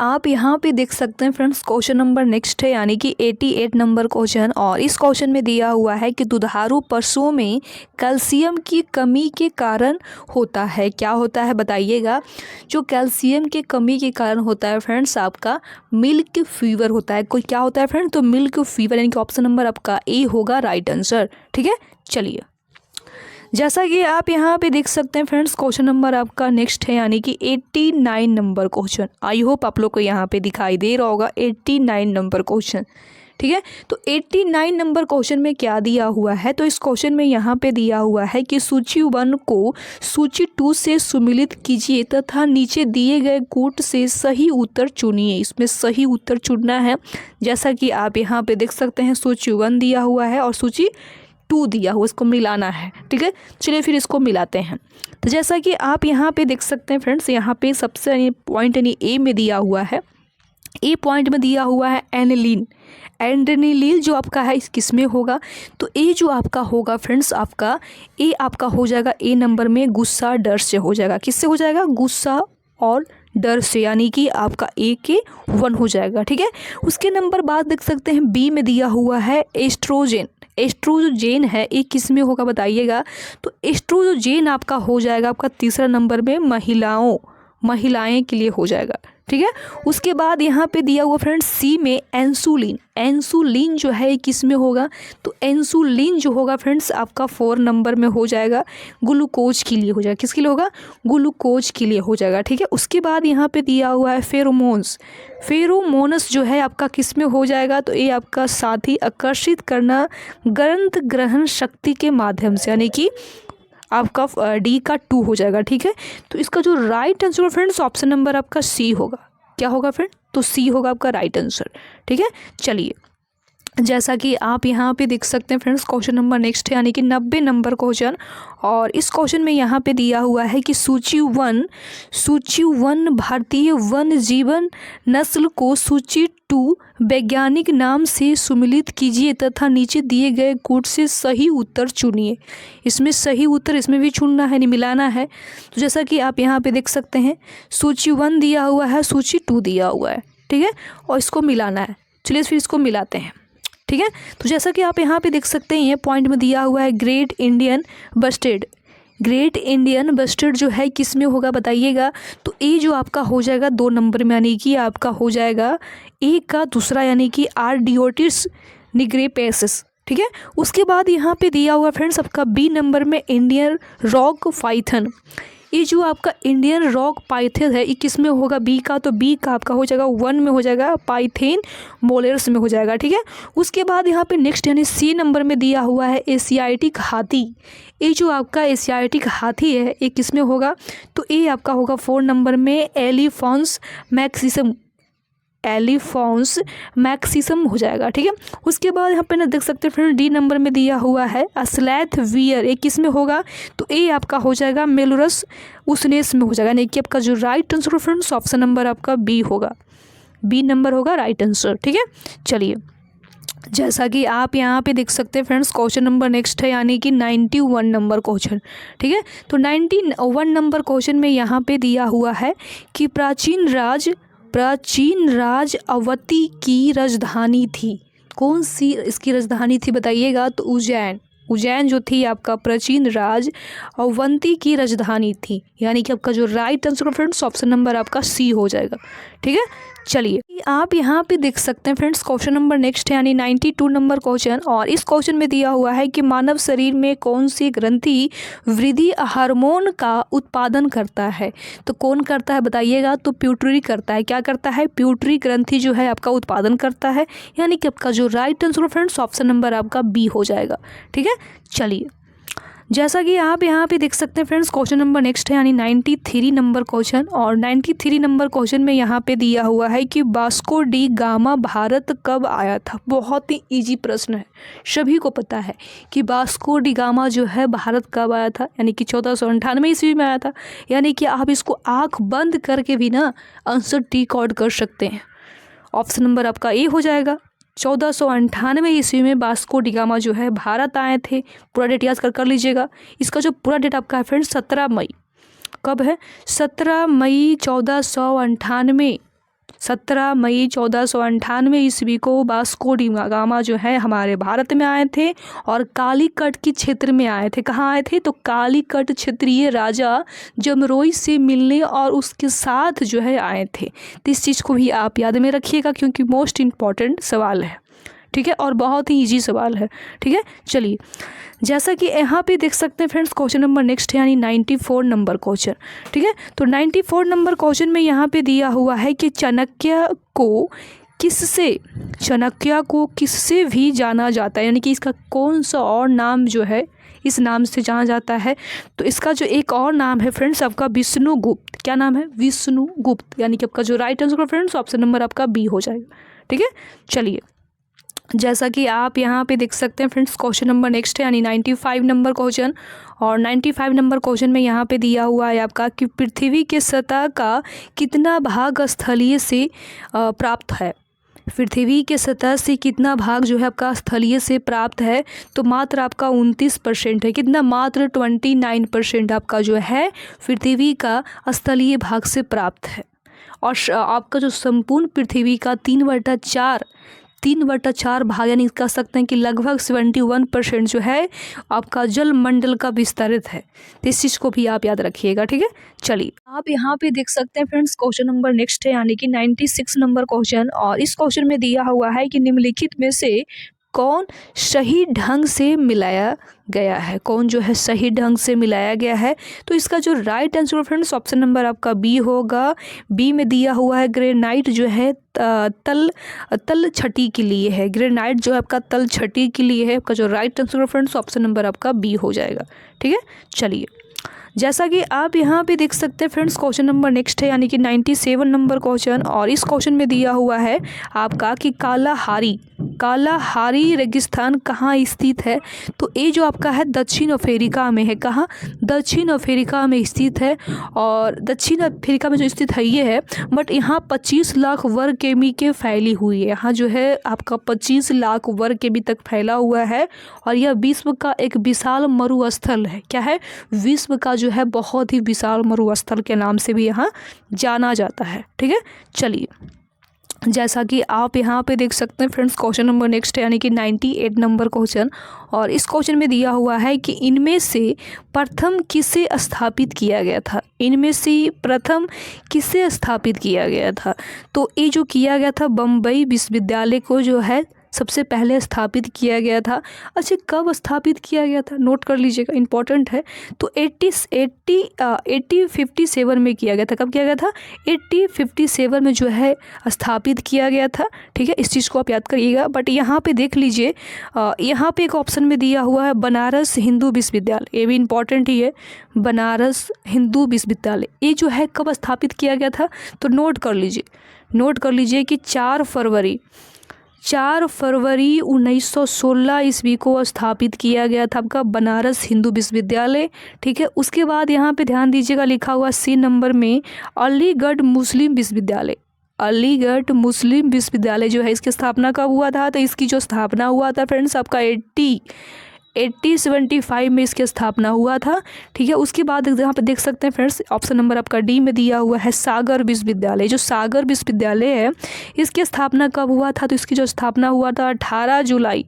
आप यहाँ पे देख सकते हैं फ्रेंड्स, क्वेश्चन नंबर नेक्स्ट है यानी कि 88 नंबर क्वेश्चन। और इस क्वेश्चन में दिया हुआ है कि दुधारू पशुओं में कैल्शियम की कमी के कारण होता है। क्या होता है बताइएगा? जो कैल्शियम के कमी के कारण होता है फ्रेंड्स आपका मिल्क फीवर होता है। कोई क्या होता है फ्रेंड्स? तो मिल्क फीवर, यानी कि ऑप्शन नंबर आपका ए होगा राइट आंसर। ठीक है, चलिए जैसा कि आप यहाँ पे देख सकते हैं फ्रेंड्स, क्वेश्चन नंबर आपका नेक्स्ट है यानी कि 89 नंबर क्वेश्चन। आई होप आप लोग को यहाँ पे दिखाई दे रहा होगा 89 नंबर क्वेश्चन। ठीक है। तो 89 नंबर क्वेश्चन में क्या दिया हुआ है, तो इस क्वेश्चन में यहाँ पे दिया हुआ है कि सूची 1 को सूची 2 से सुमिलित कीजिए तथा नीचे दिए गए कूट से सही उत्तर चुनिए। इसमें सही उत्तर चुनना है, जैसा कि आप यहाँ पे देख सकते हैं सूची 1 दिया हुआ है और सूची 2 दिया हुआ, इसको मिलाना है। ठीक है, चलिए फिर इसको मिलाते हैं। तो जैसा कि आप यहाँ पे देख सकते हैं फ्रेंड्स, यहाँ पे सबसे पॉइंट यानी ए में दिया हुआ है, ए पॉइंट में दिया हुआ है एनिलीन। एंड्रेनिलीन जो आपका है इस किस में होगा, तो ए जो आपका होगा फ्रेंड्स, आपका ए आपका हो जाएगा ए नंबर में गुस्सा डर से हो जाएगा। किससे हो जाएगा, गुस्सा और डर से, यानी कि आपका ए के 1 हो जाएगा। ठीक है, उसके नंबर बाद देख सकते हैं बी में दिया हुआ है एस्ट्रोजेन। एस्ट्रोजेन है ये किस में होगा बताइएगा, तो एस्ट्रोजेन आपका हो जाएगा आपका तीसरा नंबर में महिलाएं के लिए हो जाएगा। ठीक है, उसके बाद यहाँ पे दिया हुआ फ्रेंड्स सी में इंसुलिन। इंसुलिन जो है किस में होगा, तो इंसुलिन जो होगा फ्रेंड्स आपका 4 नंबर में हो जाएगा, ग्लूकोज के लिए हो जाएगा। किसके लिए होगा, ग्लूकोज के लिए हो जाएगा। ठीक है, उसके बाद यहाँ पे दिया हुआ है फेरोमोन्स। फेरोमोनस जो है आपका किस में हो जाएगा, तो ये आपका साथी आकर्षित करना गंध ग्रहण शक्ति के माध्यम से, यानी कि आपका डी का 2 हो जाएगा। ठीक है, तो इसका जो right answer friends option number आपका सी होगा। क्या होगा फ्रेंड, तो सी होगा आपका राइट आंसर। ठीक है, चलिए जैसा कि आप यहाँ पे देख सकते हैं फ्रेंड्स, क्वेश्चन नंबर नेक्स्ट है, यानी कि 90 नंबर क्वेश्चन। और इस क्वेश्चन में यहाँ पे दिया हुआ है कि सूची 1 भारतीय वन जीवन नस्ल को सूची 2 वैज्ञानिक नाम से सुमिलित कीजिए तथा नीचे दिए गए कूट से सही उत्तर चुनिए। इसमें सही उत्तर इसमें भी चुनना है, नहीं मिलाना है। तो जैसा कि आप यहाँ पे देख सकते हैं सूची 1 दिया हुआ है, सूची 2 दिया हुआ है। ठीक है, और इसको मिलाना है। चलिए फिर इसको मिलाते हैं। ठीक है, तो जैसा कि आप यहाँ पे देख सकते हैं ये पॉइंट में दिया हुआ है great Indian bustard. Great Indian bustard जो है किस में होगा बताइएगा, तो ए जो आपका हो जाएगा 2 नंबर में, यानी कि आपका हो जाएगा ए का दूसरा, यानी कि आर्डियोटिस निग्रेपेसिस। ठीक है, उसके बाद यहाँ पे दिया हुआ फ्रेंड्स आपका बी नंबर में इंडियन रॉक पाइथन। ये जो आपका इंडियन रॉक पाइथन है ये किस में होगा, बी का, तो बी का आपका हो जाएगा 1 में हो जाएगा, पाइथेन मोलेरस में हो जाएगा। ठीक है, उसके बाद यहाँ पे नेक्स्ट यानी सी नंबर में दिया हुआ है एशियाटिक हाथी। ये जो आपका एशियाटिक हाथी है ये किस में होगा, तो ये आपका होगा 4 नंबर में एलिफॉन्स मैक्सिसम हो जाएगा। ठीक है, उसके बाद यहाँ पे ना देख सकते हैं फ्रेंड डी नंबर में दिया हुआ है अस्लैथ वियर। ये किस में होगा, तो ये आपका हो जाएगा मेलुरस उसनेस में हो जाएगा, यानी कि आपका जो right answer friends option number आपका बी होगा, बी नंबर होगा राइट आंसर। ठीक है, चलिए जैसा कि आप यहाँ पे देख सकते हैं फ्रेंड्स क्वेश्चन नंबर नेक्स्ट है, यानी कि 91 नंबर क्वेश्चन। ठीक है, तो 91 नंबर क्वेश्चन में यहाँ पे दिया हुआ है कि प्राचीन राज अवंती की राजधानी थी। कौन सी इसकी राजधानी थी बताइएगा, तो उज्जैन जो थी आपका प्राचीन राज अवंती की राजधानी थी, यानी कि आपका जो right answer friends option number आपका सी हो जाएगा। ठीक है, चलिए आप यहाँ पे देख सकते हैं फ्रेंड्स क्वेश्चन नंबर नेक्स्ट है, यानी 92 नंबर क्वेश्चन। और इस क्वेश्चन में दिया हुआ है कि मानव शरीर में कौन सी ग्रंथि वृद्धि हार्मोन का उत्पादन करता है, तो कौन करता है बताइएगा, तो प्यूटरी करता है। क्या करता है, प्यूटरी ग्रंथि जो है आपका उत्पादन करता है, यानी कि आपका जो right answer friends option number आपका बी हो जाएगा। ठीक है, चलिए जैसा कि आप यहाँ पे देख सकते हैं फ्रेंड्स क्वेश्चन नंबर नेक्स्ट है, यानी 93 नंबर क्वेश्चन। और 93 नंबर क्वेश्चन में यहाँ पे दिया हुआ है कि वास्को डी गामा भारत कब आया था। बहुत ही इजी प्रश्न है, सभी को पता है कि वास्को डी गामा जो है भारत कब आया था, यानी कि 1498 ईस्वी में आया था। यानी कि आप इसको आँख बंद करके भी ना आंसर रिकॉर्ड कर सकते हैं। ऑप्शन नंबर आपका ए हो जाएगा। 1498 ईस्वी में वास्को डी गामा जो है भारत आए थे। पूरा डेट याद कर लीजिएगा। इसका जो पूरा डेट आपका है फ्रेंड्स 17 मई, कब है, 17 मई 1498। 17 मई 1498 ईस्वी को वास्को डी गामा जो है हमारे भारत में आए थे और कालीकट के क्षेत्र में आए थे। कहाँ आए थे, तो कालीकट क्षेत्रीय राजा जमरोई से मिलने और उसके साथ जो है आए थे। तो इस चीज़ को भी आप याद में रखिएगा क्योंकि मोस्ट इम्पॉर्टेंट सवाल है। ठीक है, और बहुत ही इजी सवाल है। ठीक है, चलिए जैसा कि यहाँ पे देख सकते हैं फ्रेंड्स क्वेश्चन नंबर नेक्स्ट है, यानी 94 नंबर क्वेश्चन। ठीक है, तो 94 नंबर क्वेश्चन में यहाँ पे दिया हुआ है कि चाणक्य को किससे, चाणक्य को किससे भी जाना जाता है, यानी कि इसका कौन सा और नाम जो है इस नाम से जाना जाता है। तो इसका जो एक और नाम है फ्रेंड्स आपका विष्णुगुप्त। क्या नाम है? विष्णुगुप्त। यानी कि आपका जो right answer friends option number आपका बी हो जाएगा। ठीक है, चलिए जैसा कि आप यहाँ पे देख सकते हैं फ्रेंड्स, क्वेश्चन नंबर नेक्स्ट है यानी 95 नंबर क्वेश्चन। और 95 नंबर क्वेश्चन में यहाँ पे दिया हुआ है आपका कि पृथ्वी के सतह का कितना भाग स्थलीय से प्राप्त है। पृथ्वी के सतह से कितना भाग जो है आपका स्थलीय से प्राप्त है, तो मात्र आपका 29% है। कितना? मात्र 29% आपका जो है पृथ्वी का स्थलीय भाग से प्राप्त है। और आपका जो संपूर्ण पृथ्वी का 3/4 भाग, यानी कह सकते हैं कि लगभग 71% जो है आपका जल मंडल का विस्तारित है। तो इस चीज़ को भी आप याद रखिएगा। ठीक है, चलिए आप यहाँ पे देख सकते हैं फ्रेंड्स, क्वेश्चन नंबर नेक्स्ट है यानी कि 96 नंबर क्वेश्चन। और इस क्वेश्चन में दिया हुआ है कि निम्नलिखित में से कौन सही ढंग से मिलाया गया है। कौन जो है सही ढंग से मिलाया गया है। तो इसका जो right answer friends option number आपका बी होगा। बी में दिया हुआ है ग्रेनाइट जो है तल छटी के लिए है। ग्रेनाइट जो है आपका तल छटी के लिए है। आपका जो right answer friends option number आपका बी हो जाएगा। ठीक है, चलिए जैसा कि आप यहाँ पे देख सकते हैं फ्रेंड्स, क्वेश्चन नंबर नेक्स्ट है यानी कि 97 नंबर क्वेश्चन। और इस क्वेश्चन में दिया हुआ है आपका कि कालाहारी रेगिस्तान कहाँ स्थित है। तो ये जो आपका है दक्षिण अफ्रीका में है। कहाँ? दक्षिण अफ्रीका में स्थित है। और दक्षिण अफ्रीका में जो स्थित है ये है, बट यहाँ 25 लाख वर्ग किमी के फैली हुई है। यहाँ जो है आपका 25 लाख वर्ग किमी तक फैला हुआ है। और यह विश्व का एक विशाल मरुस्थल है। क्या है? विश्व का जो है बहुत ही विशाल मरुस्थल के नाम से भी यहाँ जाना जाता है। ठीक है, चलिए जैसा कि आप यहाँ पे देख सकते हैं फ्रेंड्स, क्वेश्चन नंबर नेक्स्ट है यानी कि 98 नंबर क्वेश्चन। और इस क्वेश्चन में दिया हुआ है कि इनमें से प्रथम किसे स्थापित किया गया था। इनमें से प्रथम किसे स्थापित किया गया था। तो ये जो किया गया था बम्बई विश्वविद्यालय को जो है सबसे पहले स्थापित किया गया था। अच्छा, कब स्थापित किया गया था नोट कर लीजिएगा, इंपॉर्टेंट है। तो 1857 में किया गया था। कब किया गया था? 1857 में जो है स्थापित किया गया था। ठीक है, इस चीज़ को आप याद करिएगा। बट यहाँ पे देख लीजिए, यहाँ पे एक ऑप्शन में दिया हुआ है बनारस हिंदू विश्वविद्यालय। ये भी इंपॉर्टेंट ही है, बनारस हिंदू विश्वविद्यालय। ये जो है कब स्थापित किया गया था, तो नोट कर लीजिए कि 4 फरवरी 1916 ईस्वी को स्थापित किया गया था आपका बनारस हिंदू विश्वविद्यालय। ठीक है, उसके बाद यहाँ पे ध्यान दीजिएगा लिखा हुआ सी नंबर में अलीगढ़ मुस्लिम विश्वविद्यालय। अलीगढ़ मुस्लिम विश्वविद्यालय जो है इसकी स्थापना कब हुआ था। तो इसकी जो स्थापना हुआ था फ्रेंड्स आपका 1875 में इसकी स्थापना हुआ था। ठीक है, उसके बाद यहाँ पे देख सकते हैं फ्रेंड्स, ऑप्शन नंबर आपका डी में दिया हुआ है सागर विश्वविद्यालय। जो सागर विश्वविद्यालय है इसकी स्थापना कब हुआ था। तो इसकी जो स्थापना हुआ था 18 जुलाई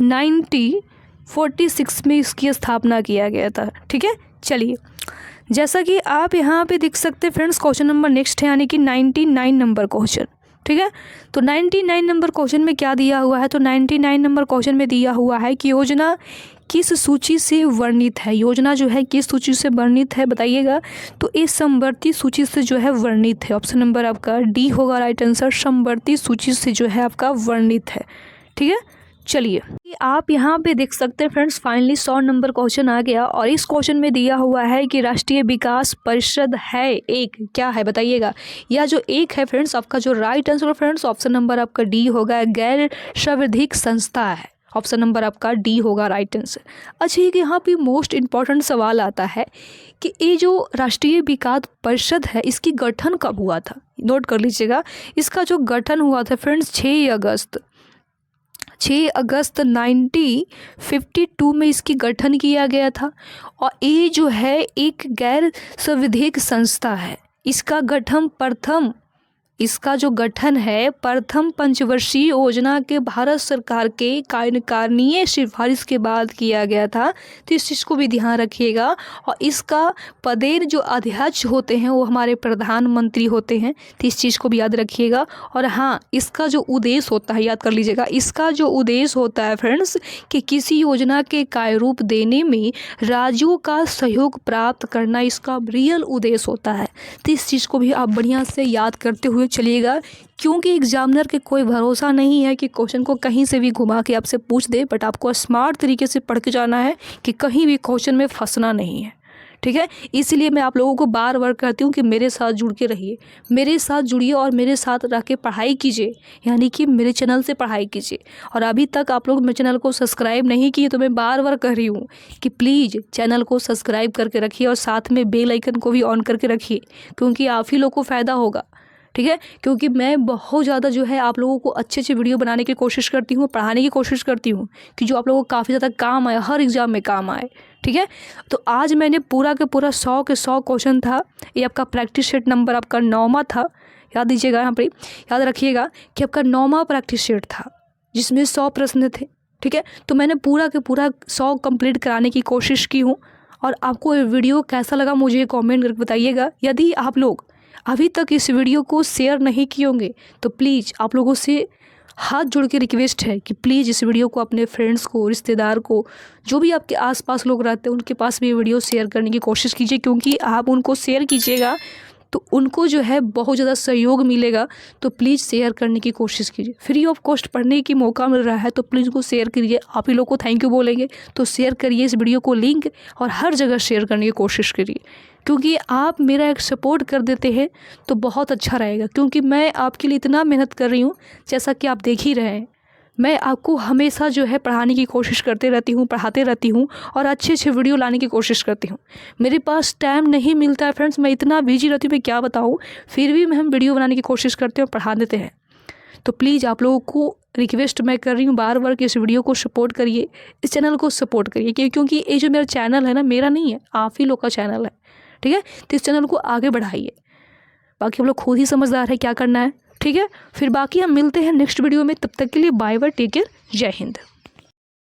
1946 में इसकी स्थापना किया गया था। ठीक है, चलिए जैसा कि आप यहाँ पे देख सकते हैं फ्रेंड्स, क्वेश्चन नंबर नेक्स्ट है यानी कि 99 नंबर क्वेश्चन। ठीक है, तो 99 नंबर क्वेश्चन में क्या दिया हुआ है। तो 99 नंबर क्वेश्चन में दिया हुआ है कि योजना किस सूची से वर्णित है। योजना जो है किस सूची से वर्णित है बताइएगा। तो ये समवर्ती सूची से जो है वर्णित है। ऑप्शन नंबर आपका डी होगा राइट आंसर। समवर्ती सूची से जो है आपका वर्णित है। ठीक है, चलिए आप यहाँ पे देख सकते हैं फ्रेंड्स, फाइनली 100 नंबर क्वेश्चन आ गया। और इस क्वेश्चन में दिया हुआ है कि राष्ट्रीय विकास परिषद है एक, क्या है बताइएगा। यह जो एक है फ्रेंड्स आपका जो right answer friends option number आपका डी होगा, गैर संवैधानिक संस्था है। ऑप्शन नंबर आपका डी होगा राइट आंसर। अच्छा, ये यहाँ पे मोस्ट इम्पॉर्टेंट सवाल आता है कि ये जो राष्ट्रीय विकास परिषद है इसकी गठन कब हुआ था। नोट कर लीजिएगा, इसका जो गठन हुआ था फ्रेंड्स 6 अगस्त 1952 में इसकी गठन किया गया था। और ये जो है एक गैर संवैधानिक संस्था है। इसका गठन प्रथम इसका जो गठन है प्रथम पंचवर्षीय योजना के भारत सरकार के कार्यकारिणीय सिफारिश के बाद किया गया था। तो इस चीज़ को भी ध्यान रखिएगा। और इसका पदेर जो अध्यक्ष होते हैं वो हमारे प्रधानमंत्री होते हैं, तो इस चीज़ को भी याद रखिएगा। और हाँ, इसका जो उद्देश्य होता है याद कर लीजिएगा, इसका जो उद्देश्य होता है फ्रेंड्स कि किसी योजना के कार्यरूप देने में राज्यों का सहयोग प्राप्त करना इसका रियल उद्देश्य होता है। तो इस चीज़ को भी आप बढ़िया से याद करते हुए चलिएगा, क्योंकि एग्जामिनर के कोई भरोसा नहीं है कि क्वेश्चन को कहीं से भी घुमा के आपसे पूछ दे, बट आपको स्मार्ट तरीके से पढ़ के जाना है कि कहीं भी क्वेश्चन में फंसना नहीं है। ठीक है, इसीलिए मैं आप लोगों को बार बार कहती हूँ कि मेरे साथ जुड़ के रहिए, मेरे साथ जुड़िए और मेरे साथ रह के पढ़ाई कीजिए, यानी कि मेरे चैनल से पढ़ाई कीजिए। और अभी तक आप लोग मेरे चैनल को सब्सक्राइब नहीं किए तो मैं बार बार कह रही हूँ कि प्लीज़ चैनल को सब्सक्राइब करके रखिए और साथ में बेल आइकन को भी ऑन करके रखिए, क्योंकि आप ही लोग को फ़ायदा होगा। ठीक है, क्योंकि मैं बहुत ज़्यादा जो है आप लोगों को अच्छे अच्छे वीडियो बनाने की कोशिश करती हूँ, पढ़ाने की कोशिश करती हूँ कि जो आप लोगों को काफ़ी ज़्यादा काम आए, हर एग्ज़ाम में काम आए। ठीक है, तो आज मैंने पूरा के पूरा 100 के 100 क्वेश्चन था। ये आपका प्रैक्टिस सेट नंबर आपका 9वां था, याद दीजिएगा, यहाँ पर याद रखिएगा कि आपका 9वां प्रैक्टिस सेट था जिसमें 100 प्रश्न थे। ठीक है, तो मैंने पूरा के पूरा 100 कंप्लीट कराने की कोशिश की हूँ। और आपको ये वीडियो कैसा लगा मुझे कॉमेंट करके बताइएगा। यदि आप लोग अभी तक इस वीडियो को शेयर नहीं किए होंगे तो प्लीज़ आप लोगों से हाथ जोड़ के रिक्वेस्ट है कि प्लीज़ इस वीडियो को अपने फ्रेंड्स को, रिश्तेदार को, जो भी आपके आसपास लोग रहते हैं उनके पास भी ये वीडियो शेयर करने की कोशिश कीजिए, क्योंकि आप उनको शेयर कीजिएगा तो उनको जो है बहुत ज़्यादा सहयोग मिलेगा। तो प्लीज़ शेयर करने की कोशिश कीजिए। फ्री ऑफ कॉस्ट पढ़ने की मौका मिल रहा है तो प्लीज़ को शेयर करिए। आप ही लोग को थैंक यू बोलेंगे तो शेयर करिए इस वीडियो को, लिंक और हर जगह शेयर करने की कोशिश करिए, क्योंकि आप मेरा एक सपोर्ट कर देते हैं तो बहुत अच्छा रहेगा। क्योंकि मैं आपके लिए इतना मेहनत कर रही हूँ, जैसा कि आप देख ही रहे हैं। मैं आपको हमेशा जो है पढ़ाने की कोशिश करते रहती हूँ, पढ़ाते रहती हूँ और अच्छे अच्छे वीडियो लाने की कोशिश करती हूँ। मेरे पास टाइम नहीं मिलता है फ्रेंड्स, मैं इतना बिजी रहती हूँ, मैं क्या बताऊँ, फिर भी हम वीडियो बनाने की कोशिश करते हैं और पढ़ा देते हैं। तो प्लीज़ आप लोगों को रिक्वेस्ट मैं कर रही हूँ बार बार कि इस वीडियो को सपोर्ट करिए, इस चैनल को सपोर्ट करिए, क्योंकि ये जो मेरा चैनल है ना, मेरा नहीं है, आप ही लोग का चैनल है। ठीक है, तो इस चैनल को आगे बढ़ाइए। बाकी हम लोग खुद ही समझदार है क्या करना है। ठीक है, फिर बाकी हम मिलते हैं नेक्स्ट वीडियो में। तब तक के लिए बाय बाय, टेक केयर, जय हिंद।